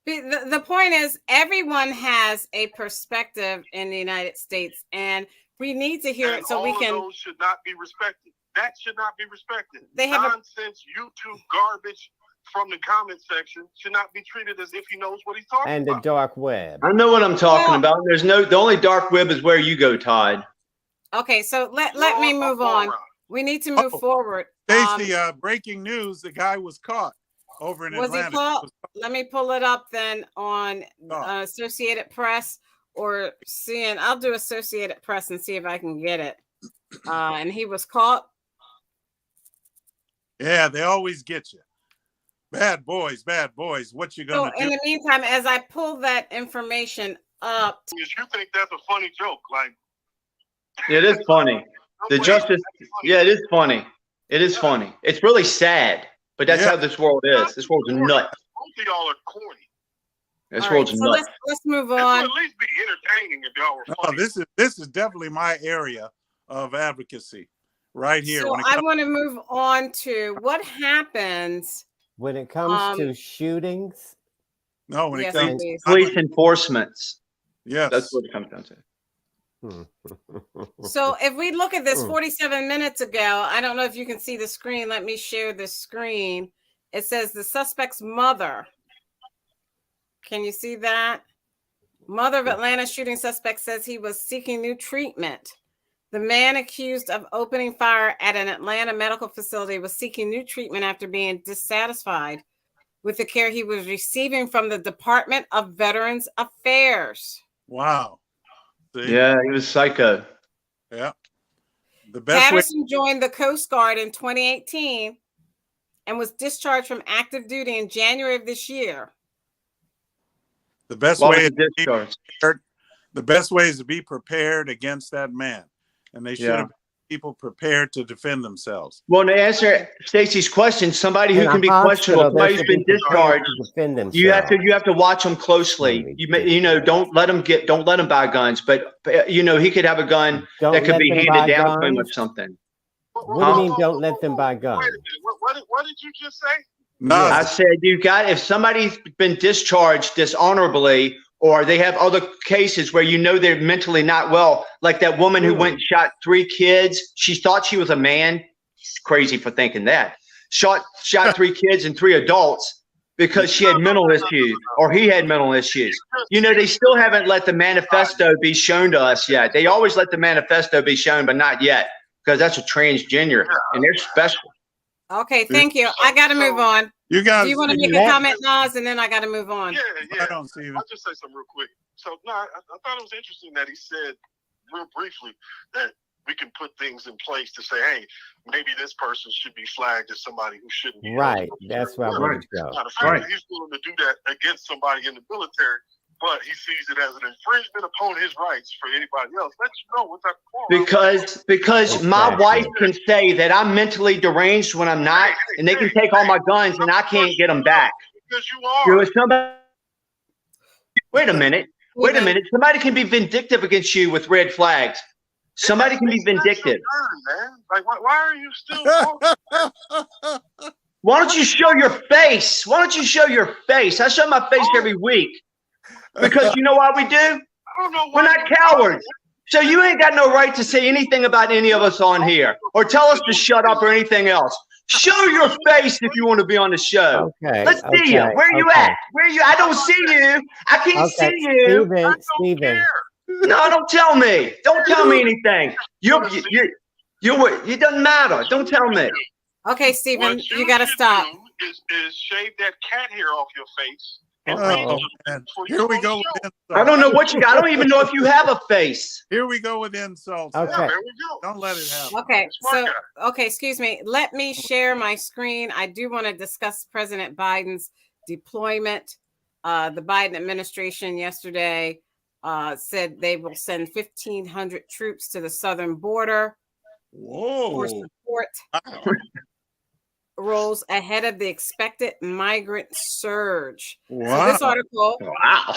the point is, everyone has a perspective in the United States, and we need to hear it so we can. Those should not be respected. That should not be respected. They have nonsense YouTube garbage from the comment section should not be treated as if he knows what he's talking And about. the dark web. I know what I'm talking about. The only dark web is where you go, Todd. Okay, so let me move on. We need to move forward. Stacey, breaking news: the guy was caught over in Was Atlanta. he caught? Let me pull it up then on Associated Press or CNN. I'll do Associated Press and see if I can get it. And he was caught. Yeah, they always get you. Bad boys. What you gonna do? In the meantime, as I pull that information up, You think that's a funny joke? Like, It is funny. The justice. Yeah, it is funny. It is funny. It's really sad, but that's how this world is. This world's nuts. Both of y'all are corny. This all world's right, so nuts. let's move It would on. at least be entertaining if y'all were funny. This is definitely my area of advocacy, right here. So I want to move on to what happens when it comes to shootings. No, when yes, it comes please. Police enforcements. Yes, That's what it comes down to. So if we look at this 47 minutes ago, I don't know if you can see the screen. Let me share the screen. It says the suspect's mother. Can you see that? Mother of Atlanta shooting suspect says he was seeking new treatment. The man accused of opening fire at an Atlanta medical facility was seeking new treatment after being dissatisfied with the care he was receiving from the Department of Veterans Affairs. Wow. See? Yeah, he was psycho. Yeah. The best Patterson joined the Coast Guard in 2018 and was discharged from active duty in January of this year. The best way is to be prepared against that man, and they should have people prepared to defend themselves. Well, to answer Stacey's question, somebody who can be questionable, somebody who's been discharged, you have to watch them closely. Don't let him buy guns, but he could have a gun that could be handed down to him or something. What do you mean? Don't let them buy guns? What did you just say? No, I said if somebody's been discharged dishonorably, or they have other cases where they're mentally not well, like that woman who went and shot 3 kids. She thought she was a man. She's crazy for thinking that. Shot 3 kids and 3 adults because she had mental issues, or he had mental issues. They still haven't let the manifesto be shown to us yet. They always let the manifesto be shown, but not yet, because that's a transgender and they're special. Okay, thank you. I got to move on. You guys, do you want to make a comment, Nas, and then I got to move on? Yeah. I'll just say something real quick. So, I thought it was interesting that he said real briefly that we can put things in place to say, hey, maybe this person should be flagged as somebody who shouldn't be. Right. That's where I want to go. He's willing to do that against somebody in the military. but he sees it as an infringement upon his rights for anybody else. Let you know what type of quarrel. Because my wife can say that I'm mentally deranged when I'm not, and they can take all my guns and I can't get them back. Because you are. Wait a minute. Wait a minute. Somebody can be vindictive against you with red flags. Somebody can be vindictive. Man. Like, why are you still? Why don't you show your face? Why don't you show your face? I show my face every week. Because you know why we do? I don't know why. We're not cowards. So you ain't got no right to say anything about any of us on here or tell us to shut up or anything else. Show your face if you want to be on the show. Okay. Let's see you. Where are you at? Where are you? I don't see you. I can't see you. Steven. No, don't tell me. Don't tell me anything. You it doesn't matter. Don't tell me. Okay, Steven, you got to stop. Is shave that cat hair off your face. Oh, man. Here we go with insults. I don't know what you got. I don't even know if you have a face. Here we go with insults. Okay. Yeah, there we go. Don't let it happen. Okay, Smart so guy. okay, excuse me. Let me share my screen. I do want to discuss President Biden's deployment. The Biden administration yesterday said they will send 1,500 troops to the southern border for Whoa. support rolls ahead of the expected migrant surge. So Wow. this article, Wow.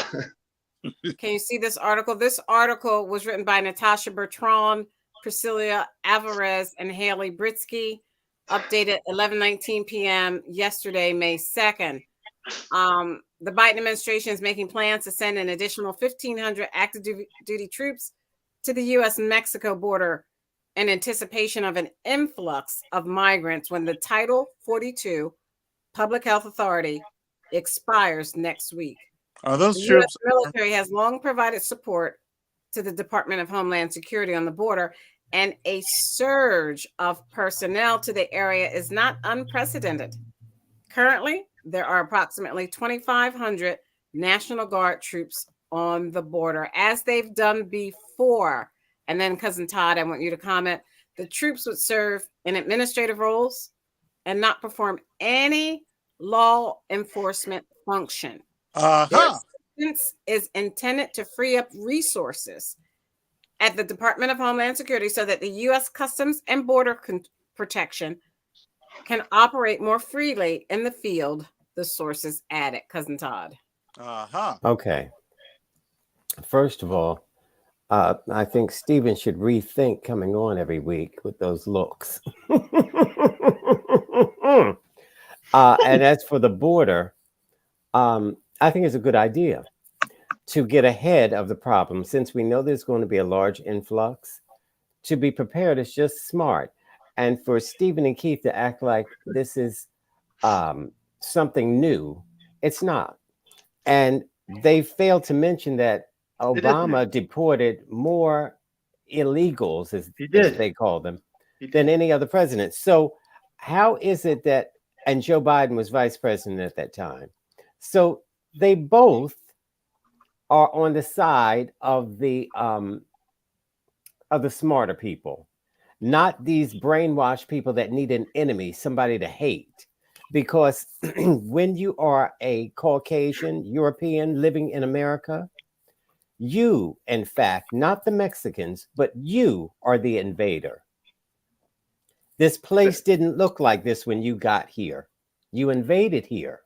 can you see this article? This article was written by Natasha Bertrand, Priscilla Alvarez, and Haley Britsky, updated 11:19 p.m. yesterday, May 2nd. The Biden administration is making plans to send an additional 1,500 active duty troops to the U.S.-Mexico border in anticipation of an influx of migrants when the Title 42 Public Health Authority expires next week. Are those The troops? U.S. military has long provided support to the Department of Homeland Security on the border, and a surge of personnel to the area is not unprecedented. Currently, there are approximately 2,500 National Guard troops on the border, as they've done before. And then, Cousin Todd, I want you to comment. The troops would serve in administrative roles and not perform any law enforcement function. Their assistance is intended to free up resources at the Department of Homeland Security so that the U.S. Customs and Border Protection can operate more freely in the field, the sources added. Cousin Todd. Okay. First of all, I think Steven should rethink coming on every week with those looks. And as for the border, I think it's a good idea to get ahead of the problem. Since we know there's going to be a large influx, to be prepared is just smart. And for Stephen and Keith to act like this is something new, it's not. And they failed to mention that Obama deported more illegals, as they call them, than any other president. So how is it that, and Joe Biden was vice president at that time. So they both are on the side of the smarter people, not these brainwashed people that need an enemy, somebody to hate. Because when you are a Caucasian European living in America, you, in fact, not the Mexicans, but you are the invader. This place didn't look like this when you got here. You invaded here.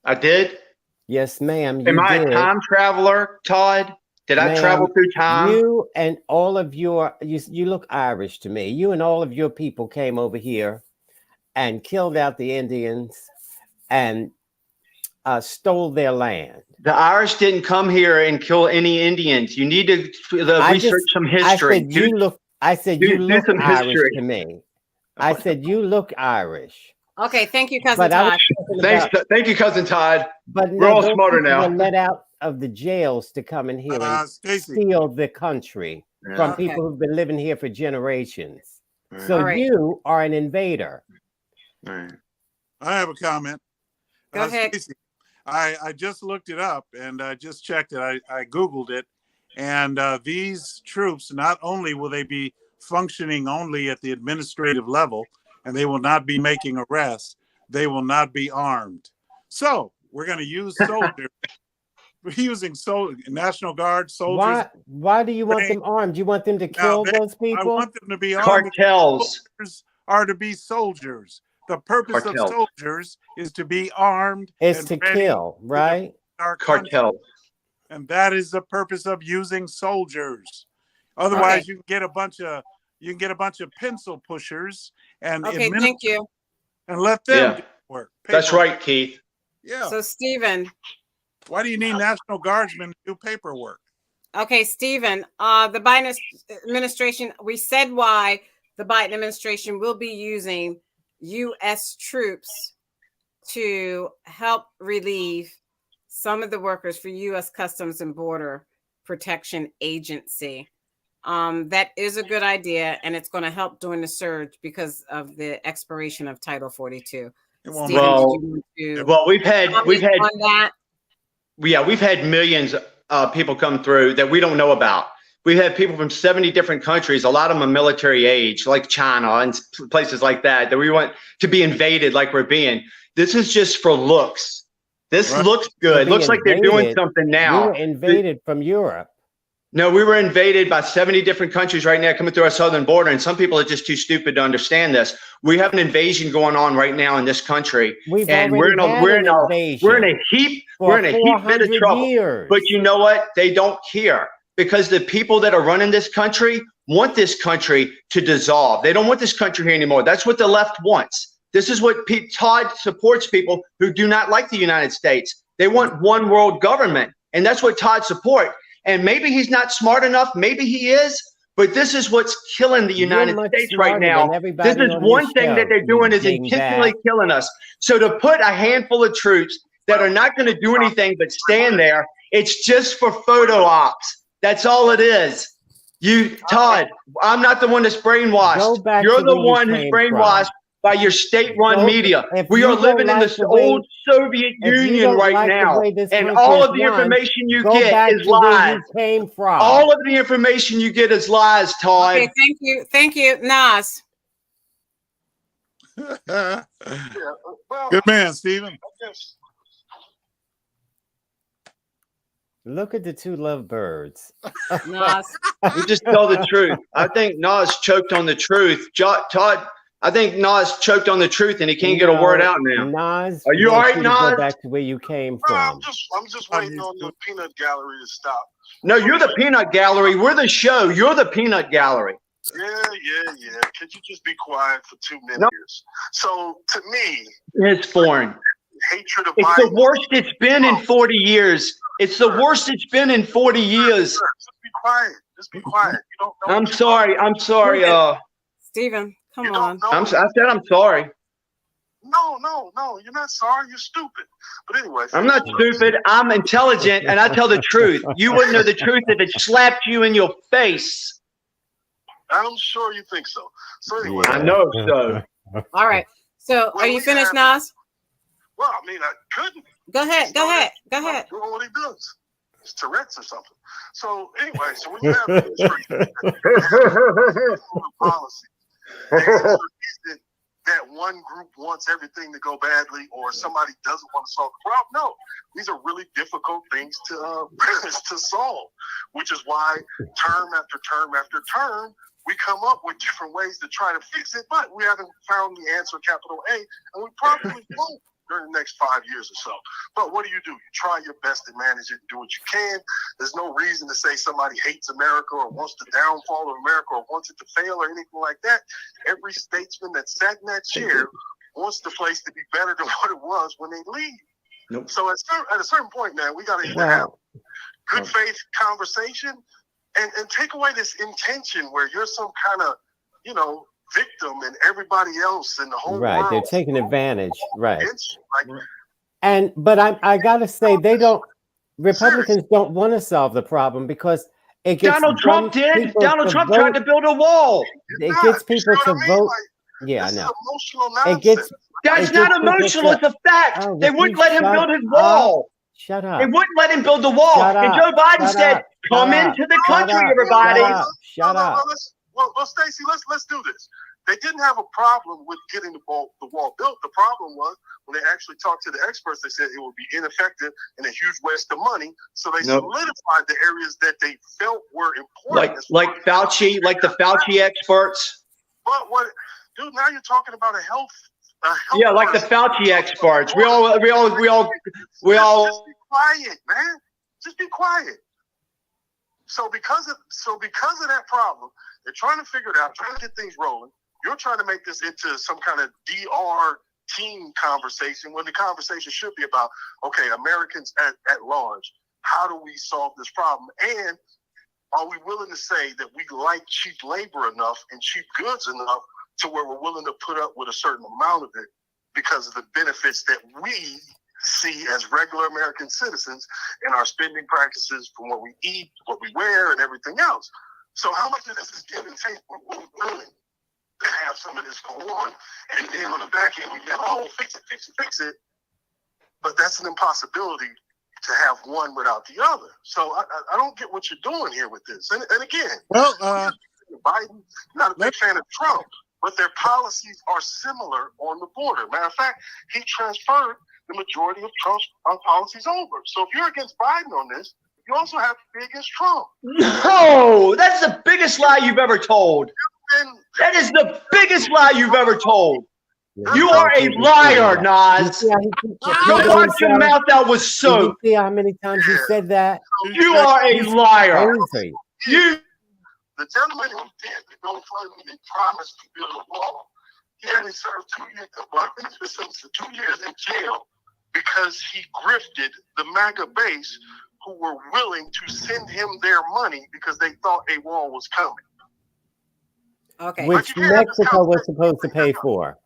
I did? Yes, ma'am. Am I a time traveler, Todd? Did I travel through time? You and all of your, you look Irish to me. You and all of your people came over here and killed out the Indians and stole their land. The Irish didn't come here and kill any Indians. You need to research some history. I said you look Irish to me. I said you look Irish. Okay, thank you, Cousin Todd. Thank you, Cousin Todd. But we're all smarter now. Were let out of the jails to come in here and steal the country from people who've been living here for generations. So you are an invader. I have a comment. Go ahead. Stacey, I just looked it up and I just checked it. I Googled it. And these troops, not only will they be functioning only at the administrative level, and they will not be making arrests, they will not be armed. So we're going to use soldiers using National Guard soldiers. Why do you want them armed? You want them to kill those I people? want them to be armed. Cartels. Soldiers are to be soldiers. The purpose of soldiers is to be armed. It's to kill, right? Our Cartels. And that is the purpose of using soldiers. Otherwise, you can get a bunch of pencil pushers and thank you. And let them work. That's right, Keith. Yeah. So Stephen, why do you need National Guardsmen to do paperwork? Okay, Stephen, the Biden administration, we said why the Biden administration will be using U.S. troops to help relieve some of the workers for U.S. Customs and Border Protection Agency. That is a good idea, and it's going to help during the surge because of the expiration of Title 42. Stephen, we've had millions of people come through that we don't know about. We have people from 70 different countries, a lot of them are military age, like China and places like that we want to be invaded like we're being. This is just for looks. This looks good. Looks like they're doing something now. We were invaded from Europe. No, we were invaded by 70 different countries right now coming through our southern border, and some people are just too stupid to understand this. We have an invasion going on right now in this country, and we're in a heap bit of trouble. Years. But you know what? They don't care because the people that are running this country want this country to dissolve. They don't want this country here anymore. That's what the left wants. This is what Todd supports, people who do not like the United States. They want one world government, and that's what Todd supports. And maybe he's not smart enough. Maybe he is. But this is what's killing the United States right now. This is one thing that they're doing is intentionally killing us. So to put a handful of troops that are not going to do anything but stand there, it's just for photo ops. That's all it is. Todd, I'm not the one that's brainwashed. You're the one who's brainwashed by your state-run media. We are living in this old Soviet Union right now, and all of the information you get is lies. All of the information you get is lies, Todd. Okay, thank you, Nas. Good man, Stephen. Look at the two lovebirds. Nas. We just tell the truth. I think Nas choked on the truth. Todd, I think Nas choked on the truth and he can't get a word out now. Nas, are you all right, Nas? Go back to where you came from. I'm just waiting on the peanut gallery to stop. No, you're the peanut gallery. We're the show. You're the peanut gallery. Yeah. Could you just be quiet for 2 minutes? So to me, it's foreign. Hatred of It's the worst it's been in 40 years. It's the worst it's been in 40 years. Just be quiet. Just be quiet. You don't know. I'm sorry. Stephen, come on. I said I'm sorry. No. You're not sorry. You're stupid. But anyway. I'm not stupid. I'm intelligent, and I tell the truth. You wouldn't know the truth if it slapped you in your face. I'm sure you think so. So anyway. I know so. All right. So are you finished, Nas? Well, I mean, I couldn't. Go ahead. Go ahead. Doing what he does. It's Tourette's or something. So anyway, so when you have administration policy, that one group wants everything to go badly or somebody doesn't want to solve the problem. No, these are really difficult things to solve, which is why term after term after term, we come up with different ways to try to fix it, but we haven't found the answer, capital A, and we probably won't during the next 5 years or so. But what do? You try your best to manage it and do what you can. There's no reason to say somebody hates America or wants the downfall of America or wants it to fail or anything like that. Every statesman that sat in that chair wants the place to be better than what it was when they leave. Nope. So at a certain point, man, we got to either have good faith conversation and take away this intention where you're some kind of, victim and everybody else in the whole world. They're taking advantage. Right. But I gotta say, Republicans don't want to solve the problem because it gets Donald Trump did. Donald Trump tried to build a wall. It gets people to vote. Yeah, I know. That's not emotional. It's a fact. They wouldn't let him build his wall. Shut up. They wouldn't let him build the wall. And Joe Biden said, "Come into the country, everybody." Shut up. Well, Stacey, let's do this. They didn't have a problem with getting the wall built. The problem was when they actually talked to the experts, they said it would be ineffective and a huge waste of money. So they solidified the areas that they felt were important. Like the Fauci experts. But dude, now you're talking about a health. Yeah, like the Fauci experts. We all. Just be quiet, man. Just be quiet. So because of that problem, they're trying to figure it out, trying to get things rolling. You're trying to make this into some kind of DR team conversation when the conversation should be about, okay, Americans at large, how do we solve this problem? And are we willing to say that we like cheap labor enough and cheap goods enough to where we're willing to put up with a certain amount of it because of the benefits that we see as regular American citizens in our spending practices from what we eat, what we wear, and everything else. So how much of this is give and take? We're willing to have some of this go on, and then on the back end we get, oh, fix it. But that's an impossibility to have one without the other. So I don't get what you're doing here with this. And again, Biden, not a big fan of Trump, but their policies are similar on the border. Matter of fact, he transferred the majority of Trump's policies over. So if you're against Biden on this, you also have to be against Trump. No, that's the biggest lie you've ever told. That is the biggest lie you've ever told. You are a liar, Nas. You wash your mouth out with soap. You see how many times you said that? You are a liar. You. The gentleman who did the GoFundMe promised to build a wall. He only served 2 years. Well, I think it's 2 years in jail because he grifted the MAGA base who were willing to send him their money because they thought a wall was coming. Okay. Which Mexico was supposed to pay for.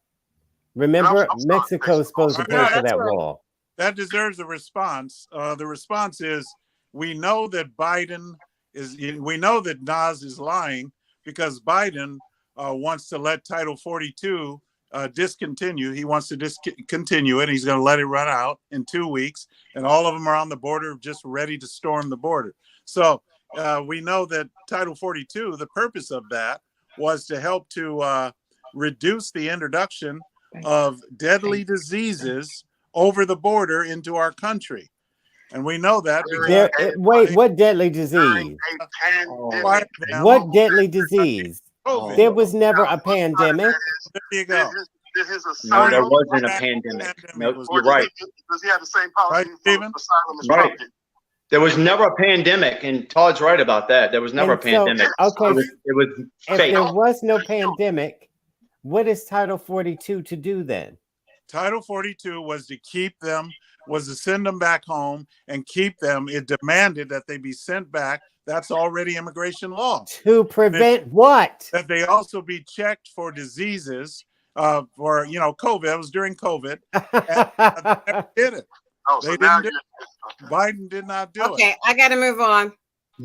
Remember, Mexico's supposed to pay for that wall. That deserves a response. The response is we know that Nas is lying because Biden wants to let Title 42 discontinue. He wants to discontinue it. He's going to let it run out in 2 weeks, and all of them are on the border, just ready to storm the border. So we know that Title 42, the purpose of that was to help to reduce the introduction of deadly diseases over the border into our country. And we know that because wait, what deadly disease? What deadly disease? COVID. There was never a pandemic. There you go. No, there wasn't a pandemic. No, you're right. Does he have the same policy? Right, Stephen? Right. There was never a pandemic, and Todd's right about that. There was never a pandemic. Okay, it was if fake. there was no pandemic, what is Title 42 to do then? Title 42 was to keep them, was to send them back home and keep them. It demanded that they be sent back. That's already immigration law. To prevent what? That they also be checked for diseases, for COVID. That was during COVID. And they never did it. Oh, They didn't do it. Biden did not do it. Okay, I got to move on.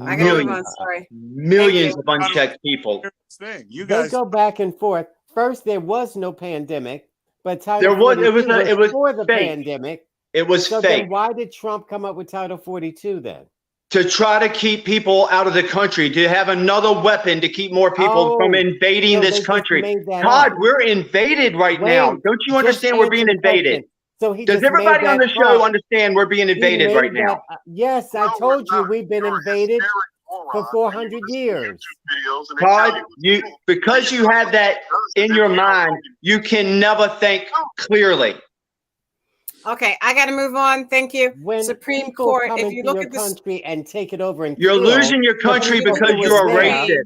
I got to move on. Sorry. Millions of unchecked people. Here's the thing. You They guys, go back and forth. First, there was no pandemic, but Title There was. 42 It was for the fake. pandemic. It was So fake then why did Trump come up with Title 42 then? to try to keep people out of the country, to have another weapon to keep more people from invading so they this just country. made that Todd, up. we're invaded right Wait, now. Don't you just understand we're being answer the invaded? question. So he Does just everybody made on that the show up. understand we're being He invaded made right now? that- yes, I No, told we're you not. we've been You're a invaded hysterical for moron. 400 You listen to years. YouTube videos and they Todd, tell you because you have that in your mind, you can never think clearly. Okay, I got to move on. Thank you. When Supreme people Court. come If into you look your at this, country and take it over and You're kill losing your the country people because who was you're a there, racist.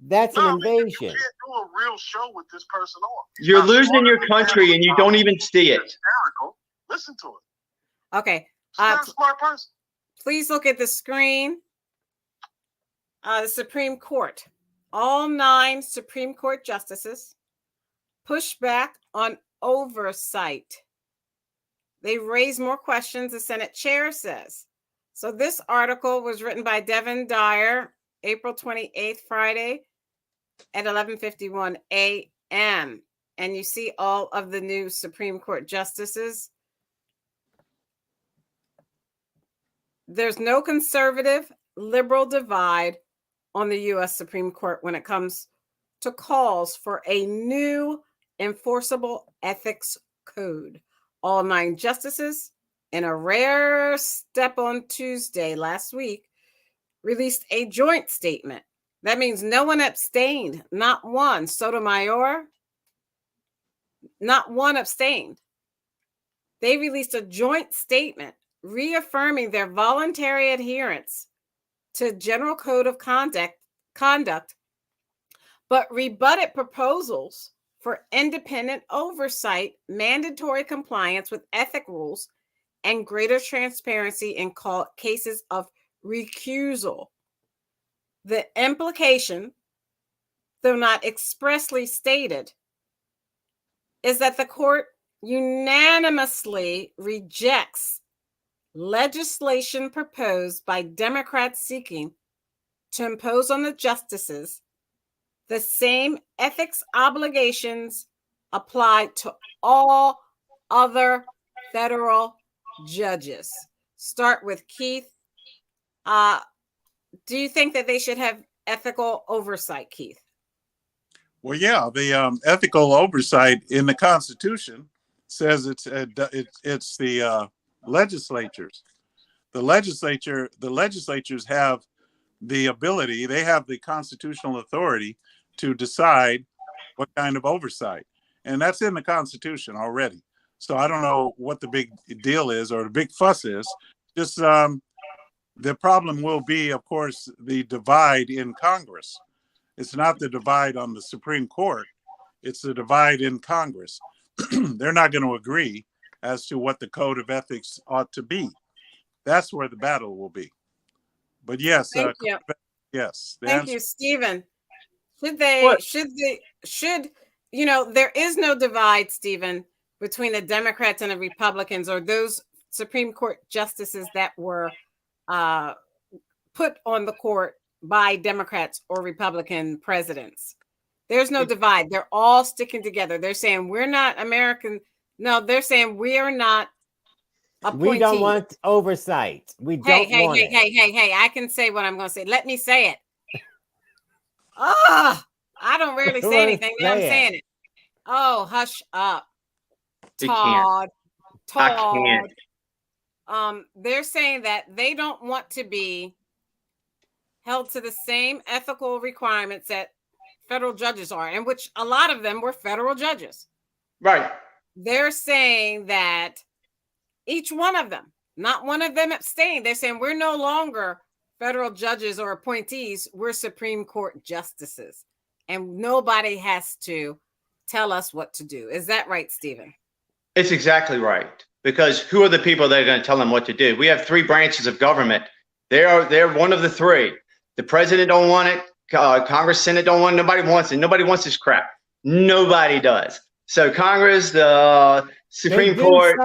that's an No, invasion. You can't do a real show with this person on. He's You're not losing smart your enough to country have and you a don't job. even see it. Hysterical. Listen to it. okay, He's not a smart person. please look at the screen. The Supreme Court. All 9 Supreme Court justices push back on oversight. They raise more questions, the Senate chair says. So this article was written by Devin Dyer, April 28th, Friday at 11:51 a.m. And you see all of the new Supreme Court justices. There's no conservative liberal divide on the U.S. Supreme Court when it comes to calls for a new enforceable ethics code. All 9 justices, in a rare step on Tuesday last week, released a joint statement. That means no one abstained, not one. Sotomayor, not one abstained. They released a joint statement reaffirming their voluntary adherence to General Code of Conduct, but rebutted proposals for independent oversight, mandatory compliance with ethic rules, and greater transparency in cases of recusal. The implication, though not expressly stated, is that the court unanimously rejects legislation proposed by Democrats seeking to impose on the justices the same ethics obligations applied to all other federal judges. Start with Keith. Do you think that they should have ethical oversight, Keith? Well, yeah, the ethical oversight in the Constitution says it's the legislatures. The legislatures have the ability, they have the constitutional authority to decide what kind of oversight. And that's in the Constitution already. So I don't know what the big deal is or the big fuss is. Just the problem will be, of course, the divide in Congress. It's not the divide on the Supreme Court. It's the divide in Congress. They're not going to agree as to what the code of ethics ought to be. That's where the battle will be. But yes, Thank you. Yes. Thank you, Stephen. Should there is no divide, Stephen, between the Democrats and the Republicans or those Supreme Court justices that were put on the court by Democrats or Republican presidents. There's no divide. They're all sticking together. They're saying we're not American. No, they're saying we are not appointees. We don't want oversight. We don't want it. Hey, I can say what I'm going to say. Let me say it. I don't rarely say anything. Now I'm saying it. Oh, hush up. Todd. I can't. They're saying that they don't want to be held to the same ethical requirements that federal judges are, and which a lot of them were federal judges. Right. They're saying that each one of them, not one of them abstained. They're saying we're no longer federal judges or appointees. We're Supreme Court justices, and nobody has to tell us what to do. Is that right, Stephen? It's exactly right. Because who are the people that are going to tell them what to do? We have 3 branches of government. They're one of the 3. The president don't want it. Congress, Senate don't want it. Nobody wants it. Nobody wants this crap. Nobody does. So Congress, the Supreme Court,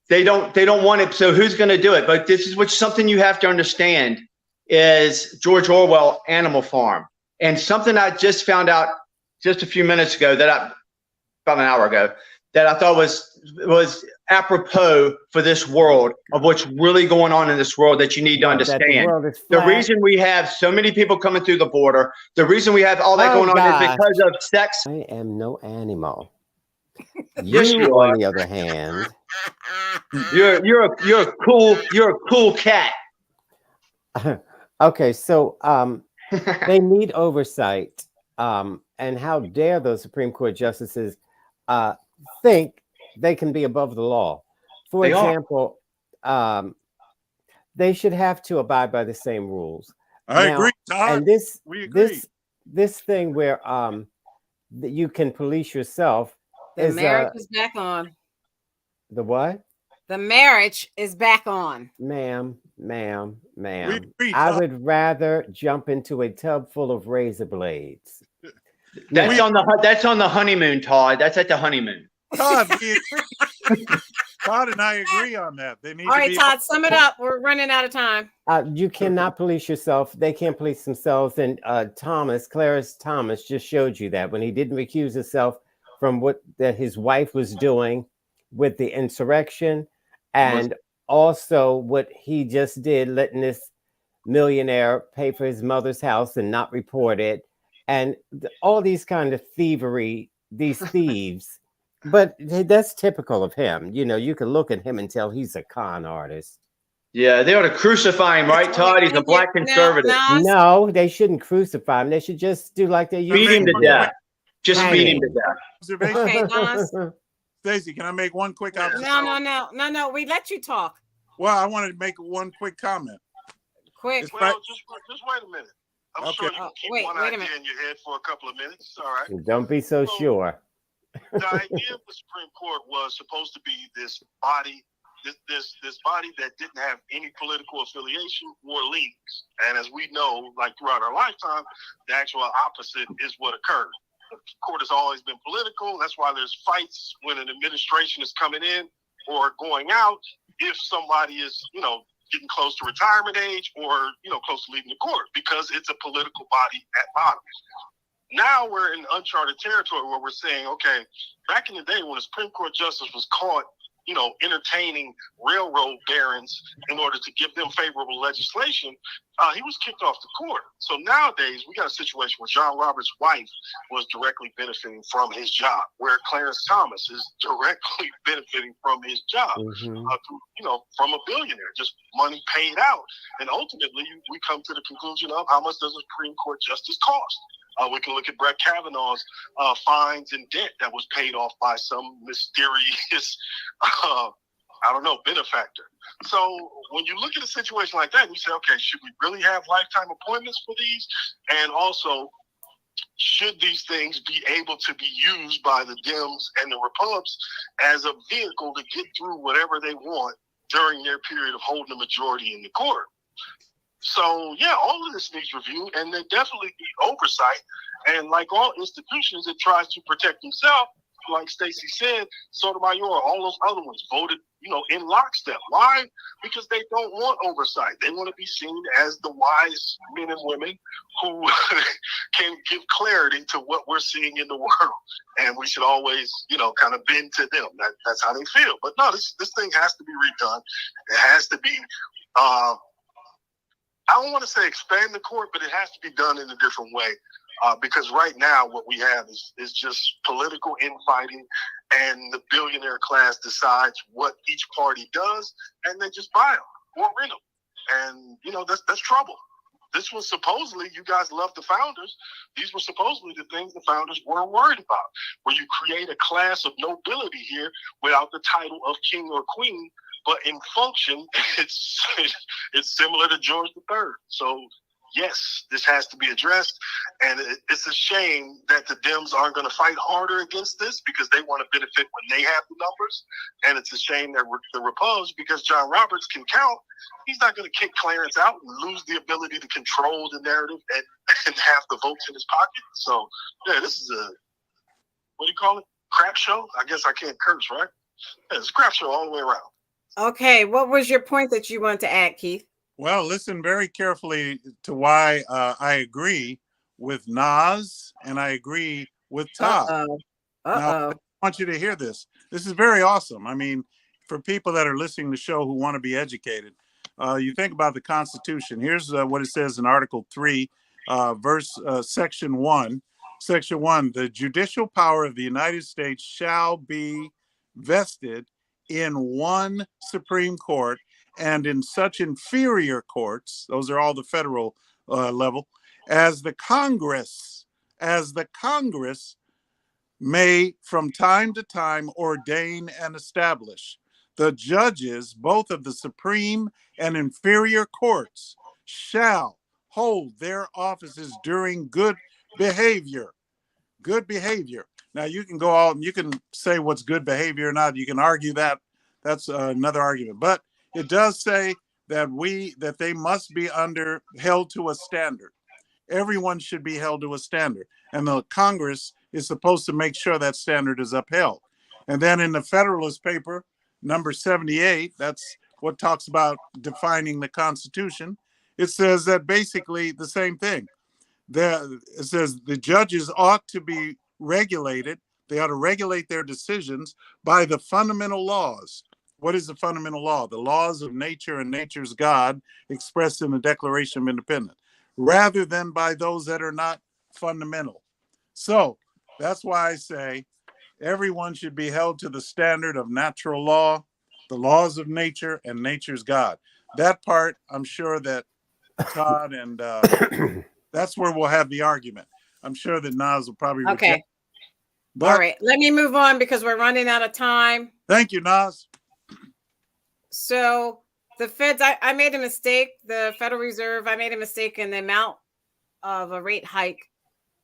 they don't want it. So who's going to do it? But this is something you have to understand is George Orwell, Animal Farm. And something I just found out just a few minutes ago about an hour ago, that I thought was apropos for this world of what's really going on in this world that you need to understand. The reason we have so many people coming through the border, the reason we have all that going on is because of sex. I am no animal. Yes, you on are. the other hand, you're a cool cat. Okay, so they need oversight. And how dare those Supreme Court justices think they can be above the law? For example, they should have to abide by the same rules. I agree, Todd. And we agree. this thing where that you can police yourself The marriage is back on. The what? The marriage is back on. Ma'am. We agree, I Todd. would rather jump into a tub full of razor blades. That's on the honeymoon, Todd. That's at the honeymoon. Todd, we agree. Todd and I agree on that. They need All right, to be Todd, sum it up. We're running out of time. You cannot police yourself. They can't police themselves. And Clarence Thomas just showed you that when he didn't recuse himself from what that his wife was doing with the insurrection, and also what he just did, letting this millionaire pay for his mother's house and not report it, and all these kind of thievery, these thieves. But that's typical of him. You know, you can look at him and tell he's a con artist. Yeah, they ought to crucify him, right, Todd? He's a Thank you. black Now, conservative. Nas, No, they shouldn't crucify him. They should just do like they used Beat him to to do. death. Just beat him to Hanging. death. Observation. okay, Nas. Stacey, can I make one quick Yeah. observation? No. We let you talk. Well, I wanted to make one quick comment. Quick. It's Well, right. just wait a minute. I'm Okay. sure you can Oh, keep wait one a idea minute. in your head for a couple of minutes. It's all right. Don't be so sure. The idea of the Supreme Court was supposed to be this body, this body that didn't have any political affiliation or leanings. And as we know, like throughout our lifetime, the actual opposite is what occurred. The court has always been political. That's why there's fights when an administration is coming in or going out. If somebody is, getting close to retirement age or, close to leaving the court, because it's a political body at bottom. Now we're in uncharted territory where we're saying, okay, back in the day when a Supreme Court justice was caught, entertaining railroad barons in order to give them favorable legislation, he was kicked off the court. So nowadays we got a situation where John Roberts' wife was directly benefiting from his job, where Clarence Thomas is directly benefiting from his job, from a billionaire, just money paid out. And ultimately we come to the conclusion of how much does a Supreme Court justice cost? We can look at Brett Kavanaugh's fines and debt that was paid off by some mysterious, benefactor. So when you look at a situation like that, and you say, okay, should we really have lifetime appointments for these? And also, should these things be able to be used by the Dems and the Repubs as a vehicle to get through whatever they want during their period of holding a majority in the court? So, yeah, all of this needs review, and there definitely need oversight. And like all institutions, it tries to protect itself. Like Stacey said, Sotomayor, all those other ones voted, in lockstep. Why? Because they don't want oversight. They want to be seen as the wise men and women who can give clarity to what we're seeing in the world. And we should always, kind of bend to them. That's how they feel. But no, this thing has to be redone. It has to be I don't want to say expand the court, but it has to be done in a different way. Because right now what we have is just political infighting, and the billionaire class decides what each party does, and they just buy them or rent them. And, that's trouble. This was supposedly, you guys love the founders. These were supposedly the things the founders were worried about, where you create a class of nobility here without the title of king or queen. But in function, it's similar to George III. So, yes, this has to be addressed. And it's a shame that the Dems aren't going to fight harder against this because they want to benefit when they have the numbers. And it's a shame that the Repubs, because John Roberts can count, he's not going to kick Clarence out and lose the ability to control the narrative and have the votes in his pocket. So, yeah, this is what do you call it? Crap show? I guess I can't curse, right? Yeah, it's a crap show all the way around. Okay, what was your point that you want to add, Keith? Well, listen very carefully to why I agree with Nas and I agree with Todd. Now, I want you to hear this. This is very awesome. I mean, for people that are listening to the show who want to be educated, you think about the Constitution. Here's what it says in Article 3, Section 1. Section 1, the judicial power of the United States shall be vested in one Supreme Court and in such inferior courts, those are all the federal level, as the Congress may from time to time ordain and establish. The judges, both of the Supreme and inferior courts, shall hold their offices during good behavior. Good behavior. Now you can go out and you can say what's good behavior or not. You can argue that. That's another argument. But it does say that they must be held to a standard. Everyone should be held to a standard. And the Congress is supposed to make sure that standard is upheld. And then in the Federalist Paper, number 78, that's what talks about defining the Constitution. It says that basically the same thing. It says the judges ought to be regulated. They ought to regulate their decisions by the fundamental laws. What is the fundamental law? The laws of nature and nature's God expressed in the Declaration of Independence, rather than by those that are not fundamental. So that's why I say everyone should be held to the standard of natural law, the laws of nature, and nature's God. That part, I'm sure that Todd and that's where we'll have the argument. I'm sure that Nas will probably Okay. reject. But all right, let me move on because we're running out of time. thank you, Nas. So the feds, I made a mistake. The Federal Reserve, I made a mistake in the amount of a rate hike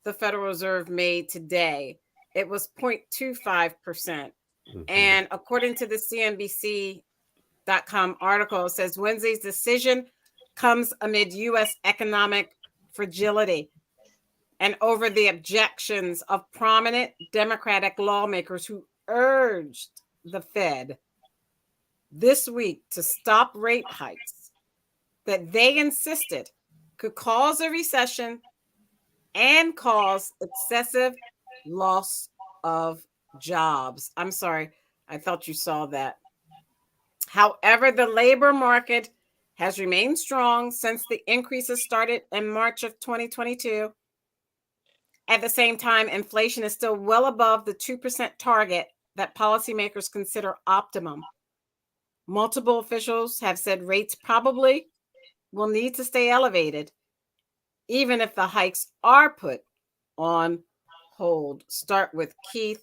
the Federal Reserve made today. It was 0.25%. Mm-hmm. And according to the CNBC.com article, it says Wednesday's decision comes amid U.S. economic fragility and over the objections of prominent Democratic lawmakers who urged the Fed this week to stop rate hikes that they insisted could cause a recession and cause excessive loss of jobs. I'm sorry, I thought you saw that. However, the labor market has remained strong since the increases started in March of 2022. At the same time, inflation is still well above the 2% target that policymakers consider optimum. Multiple officials have said rates probably will need to stay elevated, even if the hikes are put on hold. Start with Keith.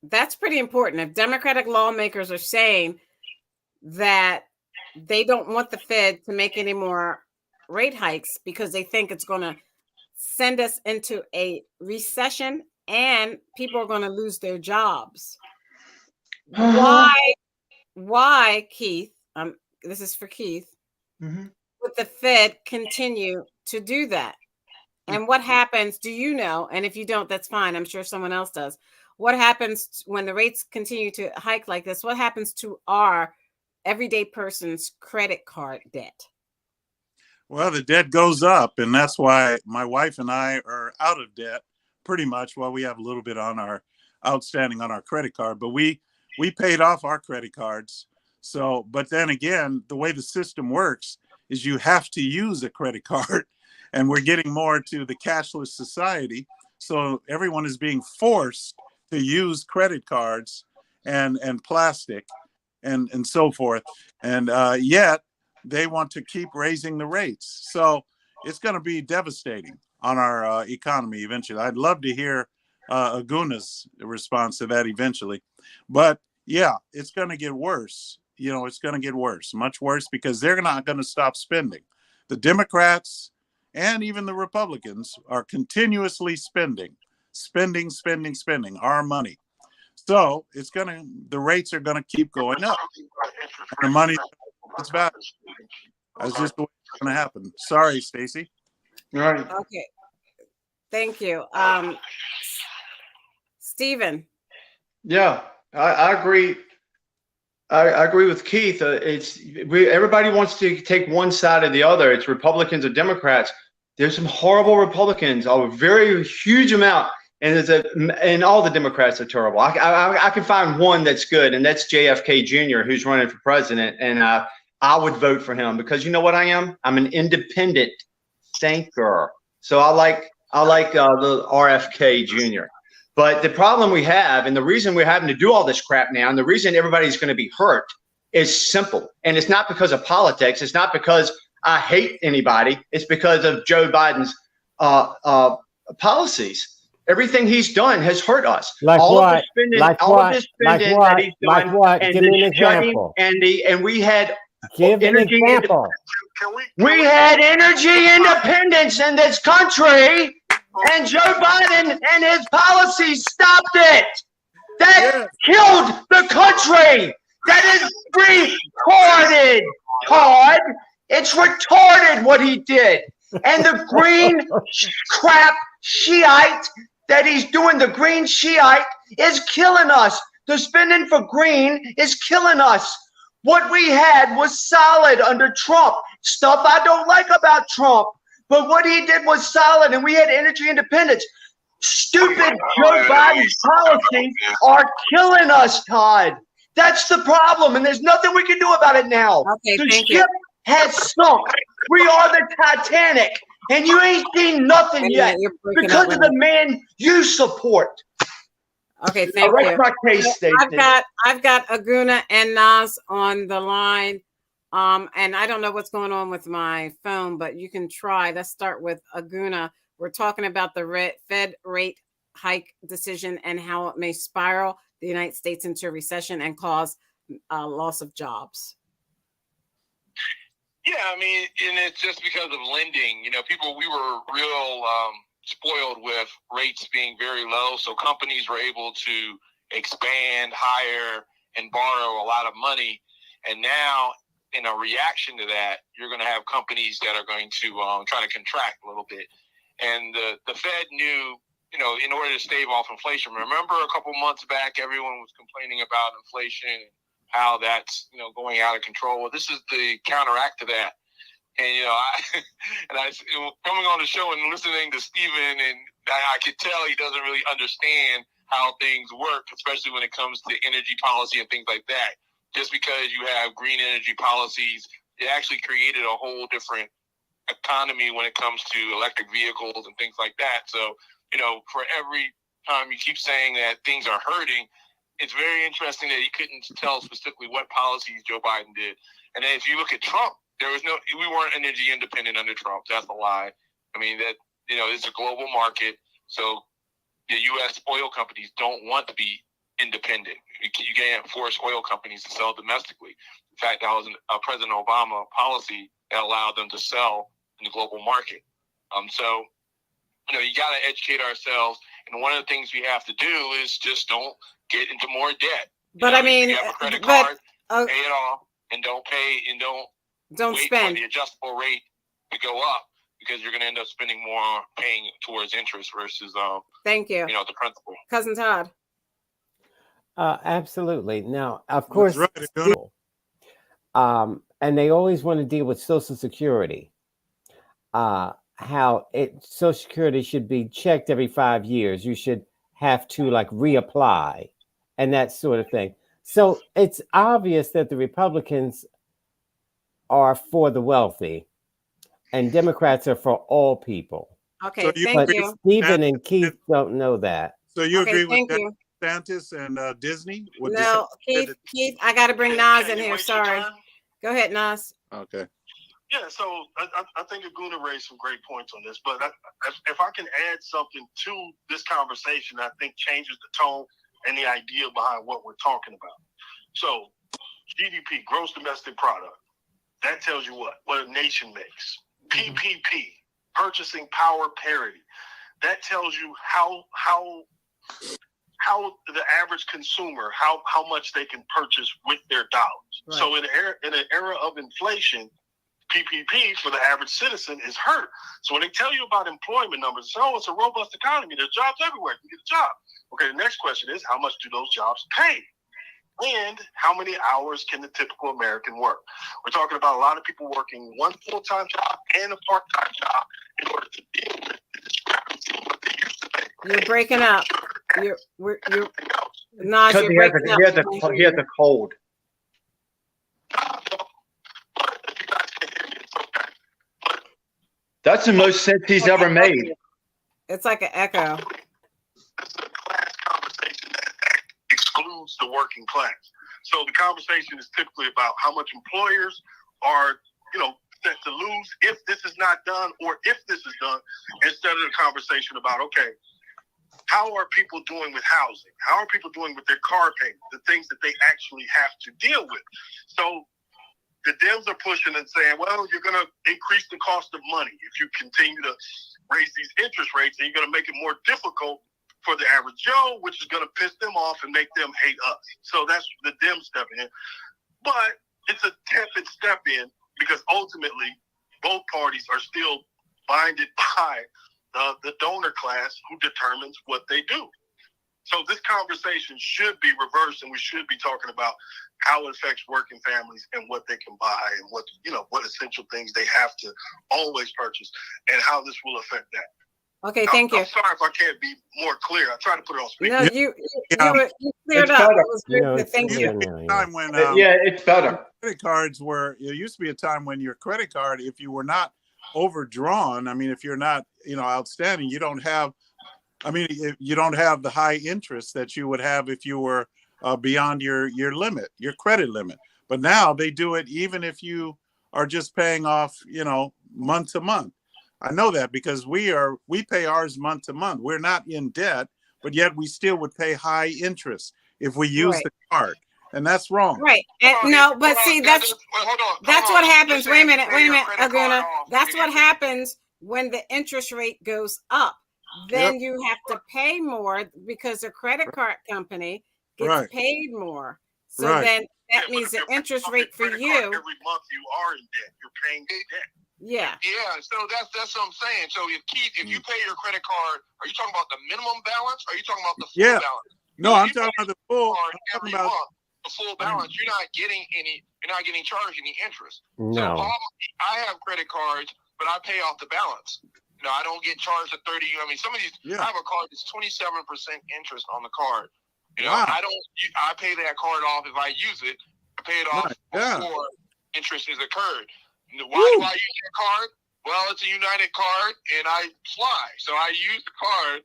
That's pretty important. If Democratic lawmakers are saying that they don't want the Fed to make any more rate hikes because they think it's going to send us into a recession and people are going to lose their jobs. Why, Keith, this is for Keith, would the Fed continue to do that? And what happens, do you know? And if you don't, that's fine. I'm sure someone else does. What happens when the rates continue to hike like this? What happens to our everyday person's credit card debt? Well, the debt goes up, and that's why my wife and I are out of debt pretty much. Well, we have a little bit on our outstanding on our credit card, but we paid off our credit cards. So, but then again, the way the system works is you have to use a credit card, and we're getting more to the cashless society. So everyone is being forced to use credit cards and plastic and so forth. And yet they want to keep raising the rates. So it's going to be devastating on our economy eventually. I'd love to hear Aguna's response to that eventually. But yeah, it's going to get worse. You know, it's going to get worse, much worse, because they're not going to stop spending. The Democrats and even the Republicans are continuously spending our money. So the rates are going to keep going up. And the money, it's bad. That's just the way it's going to happen. Sorry, Stacy. Right. Okay. Thank you. Stephen. Yeah, I agree. I agree with Keith. Everybody wants to take one side or the other. It's Republicans or Democrats. There's some horrible Republicans, a very huge amount, and all the Democrats are terrible. I can find one that's good, and that's JFK Jr., who's running for president, and I would vote for him because you know what I am? I'm an independent thinker, so I like the RFK Jr. But the problem we have, and the reason we're having to do all this crap now, and the reason everybody's going to be hurt is simple. And it's not because of politics. It's not because I hate anybody. It's because of Joe Biden's policies. Everything he's done has hurt us. Like all what? Of the spending, like all what? of the spending like what? that he's done, like what? and Give me the an shutting, example. and we had Give an energy example. We had energy independence in this country, and Joe Biden and his policies stopped it. That killed the country. That is retarded, Todd. It's retarded what he did. And the green crap Shiite that he's doing, the green Shiite, is killing us. The spending for green is killing us. What we had was solid under Trump. Stuff I don't like about Trump. But what he did was solid, and we had energy independence. Stupid Joe Biden's policies are killing us, Todd. That's the problem, and there's nothing we can do about it now. Okay, So thank you. has sunk. We are the Titanic, and you ain't seen nothing yet because of the man you support. Okay, thank you. My case, I've got Aguna and Nas on the line. And I don't know what's going on with my phone, but you can try. Let's start with Aguna. We're talking about the Fed rate hike decision and how it may spiral the United States into a recession and cause loss of jobs. Yeah, I mean, and it's just because of lending. You know, we were real spoiled with rates being very low, so companies were able to expand, hire, and borrow a lot of money. And now, in a reaction to that, you're going to have companies that are going to try to contract a little bit. And the Fed knew, you know, in order to stave off inflation. Remember a couple months back, everyone was complaining about inflation and how that's, you know, going out of control. Well, this is the counteract to that. And, you know, I coming on the show and listening to Stephen, and I could tell he doesn't really understand how things work, especially when it comes to energy policy and things like that. Just because you have green energy policies, it actually created a whole different economy when it comes to electric vehicles and things like that. So, you know, for every time you keep saying that things are hurting, it's very interesting that he couldn't tell specifically what policies Joe Biden did. And then if you look at Trump, we weren't energy independent under Trump. That's a lie. I mean, that, you know, it's a global market. So the U.S. oil companies don't want to be independent. You can't force oil companies to sell domestically. In fact, that was a President Obama policy that allowed them to sell in the global market. So, you know, you got to educate ourselves. And one of the things we have to do is just don't get into more debt. But I mean, if you have a credit card, pay it off, and don't wait spend for the adjustable rate to go up, because you're going to end up spending more paying towards interest versus thank you, you know, the principal. Cousin Todd. Absolutely. Now, of course, right. And they always want to deal with Social Security. How Social Security should be checked every 5 years. You should have to like reapply and that sort of thing. So it's obvious that the Republicans are for the wealthy and Democrats are for all people. Okay, So thank you. But Stephen and Keith don't know that. So you Okay, agree with thank you. DeSantis and Disney? No, Keith, I got to bring Nas in here. Sorry. Go ahead, Nas. Okay. Yeah, so I think Aguna raised some great points on this, but if I can add something to this conversation, I think changes the tone and the idea behind what we're talking about. So GDP, gross domestic product, that tells you what a nation makes. PPP, purchasing power parity, that tells you how the average consumer, how much they can purchase with their dollars. Right. So in an era of inflation, PPP for the average citizen is hurt. So when they tell you about employment numbers, it's a robust economy. There's jobs everywhere. You get a job. Okay, the next question is, how much do those jobs pay? And how many hours can the typical American work? We're talking about a lot of people working one full-time job and a part-time job in order to deal with the discrepancy of what they used to pay. You're breaking up. You're Nas, you're breaking up. He has a cold. That's the most sense he's ever made. It's like an echo. It's a class conversation that excludes the working class. So the conversation is typically about how much employers are, set to lose if this is not done or if this is done, instead of the conversation about, okay, how are people doing with housing? How are people doing with their car payment? The things that they actually have to deal with. So the Dems are pushing and saying, well, you're going to increase the cost of money if you continue to raise these interest rates, and you're going to make it more difficult for the average Joe, which is going to piss them off and make them hate us. So that's the Dems stepping in. But it's a tepid step in because ultimately both parties are still binded by the donor class who determines what they do. So this conversation should be reversed, and we should be talking about how it affects working families and what they can buy and what essential things they have to always purchase and how this will affect that. Okay, thank you. I'm sorry if I can't be more clear. I try to put it on speaker. No, you cleared up. It was very good. Thank you. Yeah, it's better. credit cards were, it used to be a time when your credit card, if you were not overdrawn, I mean, if you're not, outstanding, you don't have, if you don't have the high interest that you would have if you were beyond your limit, your credit limit. But now they do it even if you are just paying off, month to month. I know that because we pay ours month to month. We're not in debt, but yet we still would pay high interest if we use Right. the card, and that's wrong. Right. And, no, but see, that's what happens. Wait a minute, Aguna. That's what happens when the interest rate goes up. Then you have to pay more because the credit card company gets paid more. So then that means the interest rate for you. Every month you are in debt. You're paying debt. Yeah. Yeah. So that's what I'm saying. So if you pay your credit card, are you talking about the minimum balance? Or are you talking about the full balance? No, I'm talking about the full. Every month, the full balance. You're not getting charged any interest. No. So I have credit cards, but I pay off the balance. I don't get charged at 30. Some of these. I have a card that's 27% interest on the card. I pay that card off if I use it. I pay it off before interest has occurred. Why do I use that card? Well, it's a United card, and I fly. So I use the card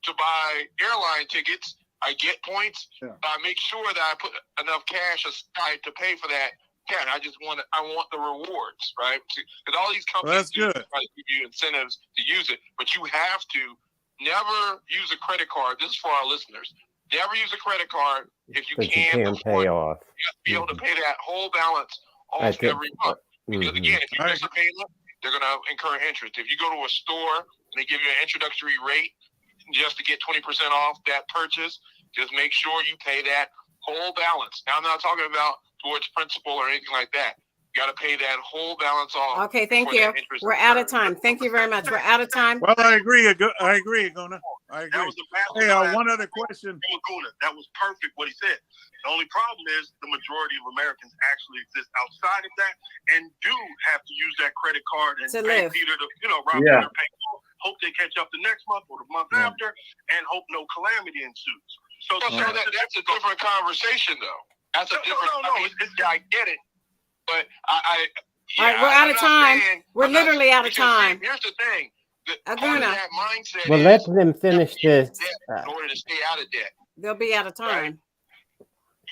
to buy airline tickets. I get points. Yeah. I make sure that I put enough cash aside to pay for that cash. I want the rewards, right? Because all these companies try to give you incentives to use it, but you have to never use a credit card. This is for our listeners. Never use a credit card if you can pay off. You have to be able to pay that whole balance off every month. Because again, if you miss a payment, they're going to incur interest. If you go to a store and they give you an introductory rate just to get 20% off that purchase, just make sure you pay that whole balance. Now, I'm not talking about towards principal or anything like that. You got to pay that whole balance off. Okay, thank you. We're out of time. Thank you very much. We're out of time. Well, I agree, Aguna. I agree. Hey, one other question. That was perfect what he said. The only problem is the majority of Americans actually exist outside of that and do have to use that credit card and pay Peter to, Peter, hope they catch up the next month or the month after, and hope no calamity ensues. So that's a different conversation, though. That's a different. I get it, but all right, we're out of time. We're literally out of time. Here's the thing. Aguna. That mindset well, let them finish this. In order to stay out of debt. They'll be out of time. Right?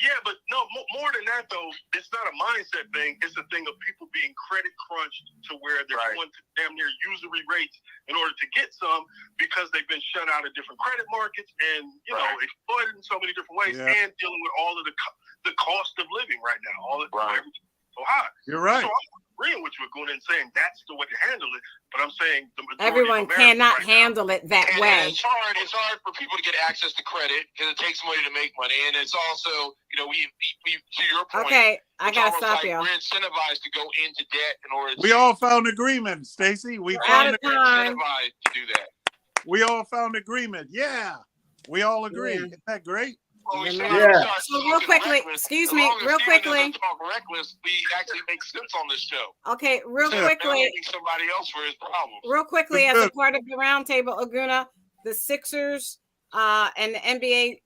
Yeah, but no, more than that, though, it's not a mindset thing. It's a thing of people being credit crunched to where they're going to damn near usury rates in order to get some because they've been shut out of different credit markets and, exploited in so many different ways and dealing with all of the cost of living right now. Everything's so high. You're right. So I'm agreeing with you, Aguna, and saying that's the way to handle it. But I'm saying the majority everyone cannot handle it that way. It's hard for people to get access to credit because it takes money to make money, and it's also, we to your point. Okay, I gotta stop you. We're incentivized to go into debt in order. We all found agreement, Stacy. We found incentivized to do that. We all found agreement. Yeah, we all agree. Isn't that great? So real quickly, excuse me, real quickly. Talk reckless, we actually make sense on this show. Okay, real quickly. Somebody else for his problems. Real quickly, as a part of the roundtable, Aguna, the Sixers and the NBA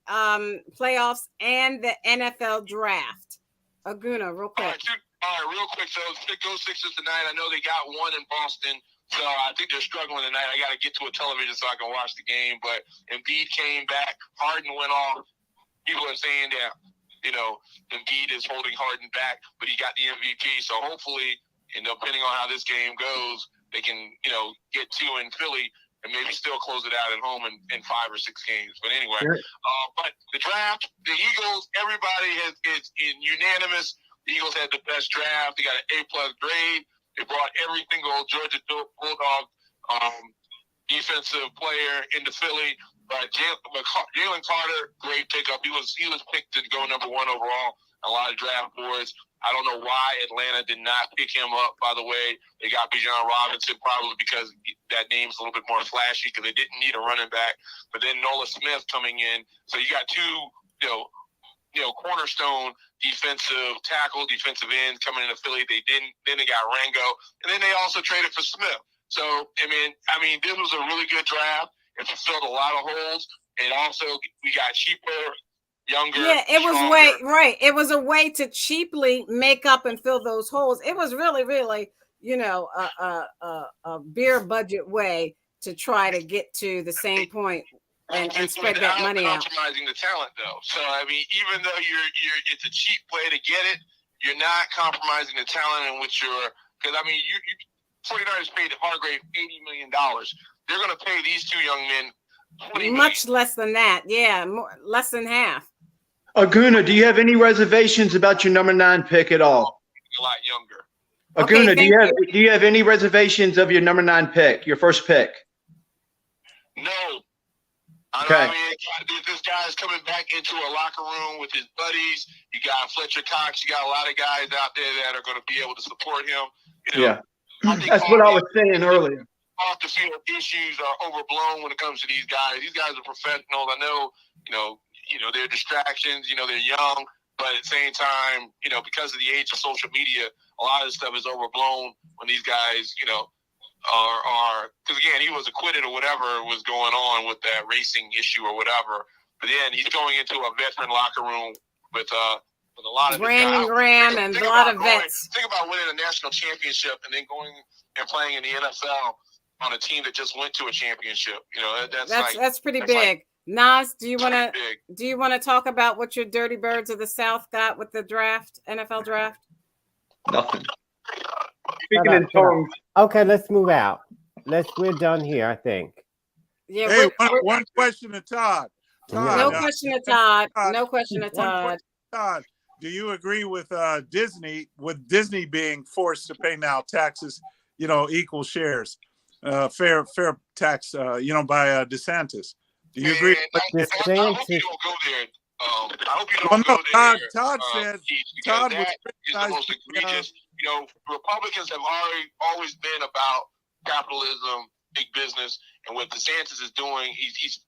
playoffs and the NFL draft. Aguna, real quick. All right, real quick. So go Sixers tonight. I know they got one in Boston. So I think they're struggling tonight. I got to get to a television so I can watch the game. But Embiid came back. Harden went off. People are saying that, Embiid is holding Harden back, but he got the MVP. So hopefully, depending on how this game goes, they can, get two in Philly and maybe still close it out at home in 5 or 6 games. But anyway, but the draft, the Eagles, everybody is unanimous. The Eagles had the best draft. They got an A+ grade. They brought every single Georgia Bulldog defensive player into Philly. But Jalen Carter, great pickup. He was picked to go number 1 overall on a lot of draft boards. I don't know why Atlanta did not pick him up, by the way. They got Bijan Robinson probably because that name's a little bit more flashy because they didn't need a running back. But then Nola Smith coming in. So you got two, cornerstone defensive tackle, defensive ends coming into Philly. Then they got Rango. And then they also traded for Smith. So, I mean, this was a really good draft. It filled a lot of holes. And also, we got cheaper younger. Yeah, it was stronger. It was a way to cheaply make up and fill those holes. It was really, really, a beer budget way to try to get to the same point and spread that money out. Compromising the talent, though. So I mean, even though it's a cheap way to get it, you're not compromising the talent in which you're. Because I mean, you 49ers paid Hargrave $80 million. They're going to pay these two young men much less than that. Yeah, less than half. Aguna, do you have any reservations about your number 9 pick at all? A lot younger. Aguna, do you have any reservations of your number 9 pick, your first pick? No. Okay. I mean, this guy's coming back into a locker room with his buddies. You got Fletcher Cox. You got a lot of guys out there that are going to be able to support him. Yeah. That's what I was saying earlier. Off the field issues are overblown when it comes to these guys. These guys are professionals. I know, they're distractions. They're young, but at the same time, because of the age of social media, a lot of this stuff is overblown when these guys, are because again, he was acquitted or whatever was going on with that racing issue or whatever. But then he's going into a veteran locker room with a lot of Brandon Graham and a lot of vets. Think about winning a national championship and then going and playing in the NFL on a team that just went to a championship. That's pretty big. Nas, do you want to talk about what your Dirty Birds of the South got with the draft, NFL draft? Nothing. Speaking in tongues. Okay, let's move out. We're done here, I think. Yeah. Hey, one question to Todd. No question to Todd. No question to Todd. Todd, do you agree with Disney? With Disney being forced to pay now taxes, equal shares, fair tax, by DeSantis? Do you agree with DeSantis? I hope you don't go there. I hope you don't go there. Todd said Todd was the most egregious. Republicans have always been about capitalism, big business, and what DeSantis is doing, he's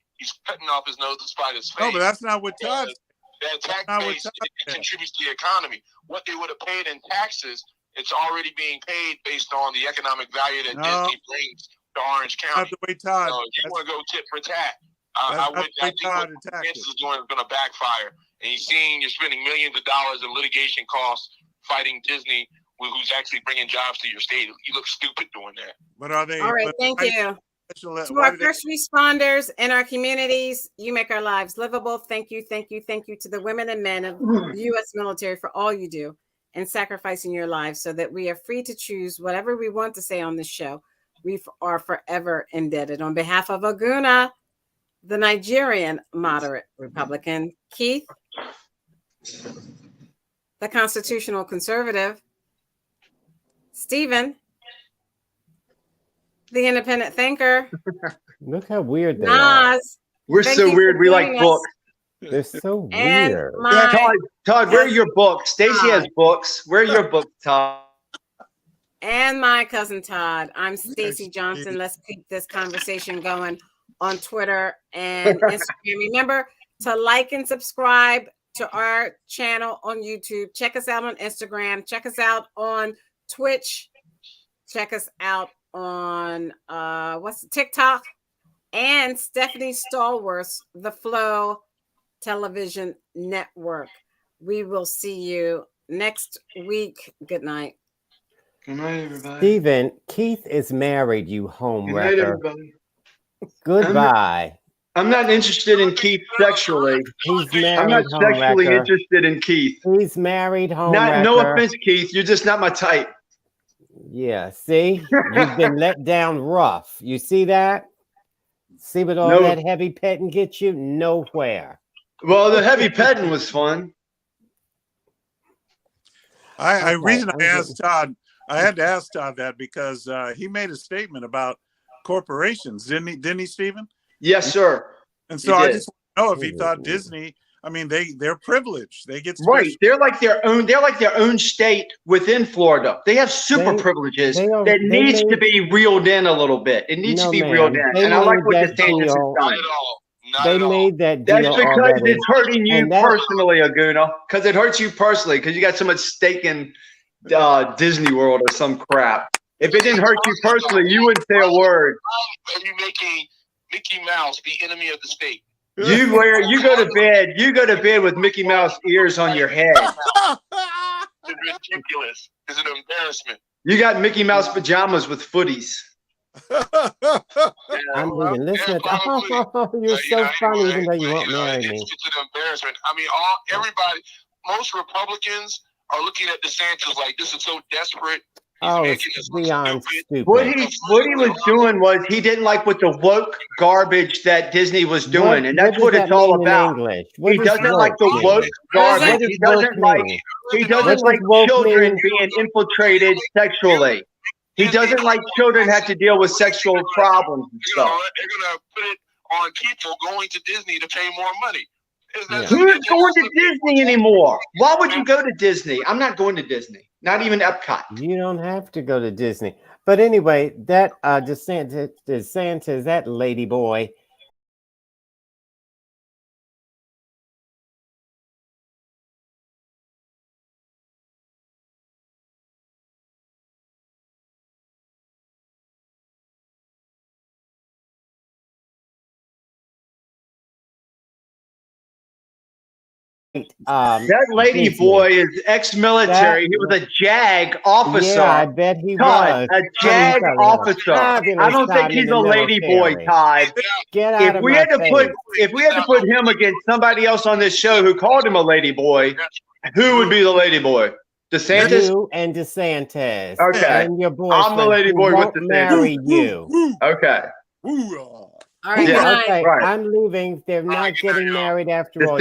cutting off his nose to spite his face. No, but that's not what Todd said. That tax base contributes to the economy. What they would have paid in taxes, it's already being paid based on the economic value that Disney brings to Orange County. Not the way Todd. So you want to go tit for tat. I think what DeSantis is doing is going to backfire. And you're spending millions of dollars in litigation costs fighting Disney, who's actually bringing jobs to your state. You look stupid doing that. But are they? All right, thank you. To our first responders in our communities, you make our lives livable. Thank you, thank you, thank you to the women and men of the U.S. military for all you do and sacrificing your lives so that we are free to choose whatever we want to say on this show. We are forever indebted. On behalf of Aguna, the Nigerian moderate Republican, Keith, the constitutional conservative, Stephen, the independent thinker. Look how weird they are. Nas. We're so weird. We like books. They're so And weird. Todd, where are your books? Stacy has books. Where are your books, Todd? And my cousin Todd. I'm Stacy Johnson. Let's keep this conversation going on Twitter and Instagram. Remember to like and subscribe to our channel on YouTube. Check us out on Instagram. Check us out on Twitch. Check us out on TikTok, and Stephanie Stallworth's The Flow Television Network. We will see you next week. Good night. Good night, everybody. Stephen, Keith is married, you home Good night, wrecker. everybody. Goodbye. I'm not interested in Keith sexually. He's married, I'm not home sexually wrecker. interested in Keith. He's married, home No wrecker. offense, Keith. You're just not my type. Yeah, see? You've been let down rough. You see that? See what all that heavy petting gets you? Nowhere. Well, the heavy petting was fun. I asked Todd, I had to ask Todd that because he made a statement about corporations, didn't he, Stephen? Yes, sir. And so I just want to know if he thought Disney, I mean, they're privileged. They get special. Right. They're like their own state within Florida. They have super privileges that needs to be reeled in a little bit. It needs to be reeled in. And I like what DeSantis has done. They made that deal. That's because already. it's hurting you personally, Aguna. Because it hurts you personally because you got so much stake in Disney World or some crap. If it didn't hurt you personally, you wouldn't say a word. Are you making Mickey Mouse the enemy of the state? You go to bed with Mickey Mouse ears on your head. It's ridiculous. It's an embarrassment. You got Mickey Mouse pajamas with footies. I'm leaving. Listen, you're so funny, even though you won't marry me. It's an embarrassment. I mean, everybody, most Republicans are looking at DeSantis like this is so desperate. Oh, it's beyond stupid. What he was doing was he didn't like what the woke garbage that Disney was doing, and that's what it's all about. He doesn't like the woke garbage. He doesn't like children being infiltrated sexually. He doesn't like children have to deal with sexual problems and stuff. They're gonna put it on people going to Disney to pay more money. Who's going to Disney anymore? Why would you go to Disney? I'm not going to Disney. Not even Epcot. You don't have to go to Disney. But anyway, that DeSantis, that lady boy. That lady boy is ex-military. He was a JAG officer. Yeah, I bet he Todd, was. a JAG officer. I don't think he's a lady boy, Todd. Get out of my face. If we had to put him against somebody else on this show who called him a lady boy, who would be the lady boy? DeSantis? You and DeSantis. Okay. And your boyfriend. I'm the lady boy with DeSantis. Marry you. Okay. All right, Yeah, good night. Okay, Right. I'm leaving. They're not getting married after all.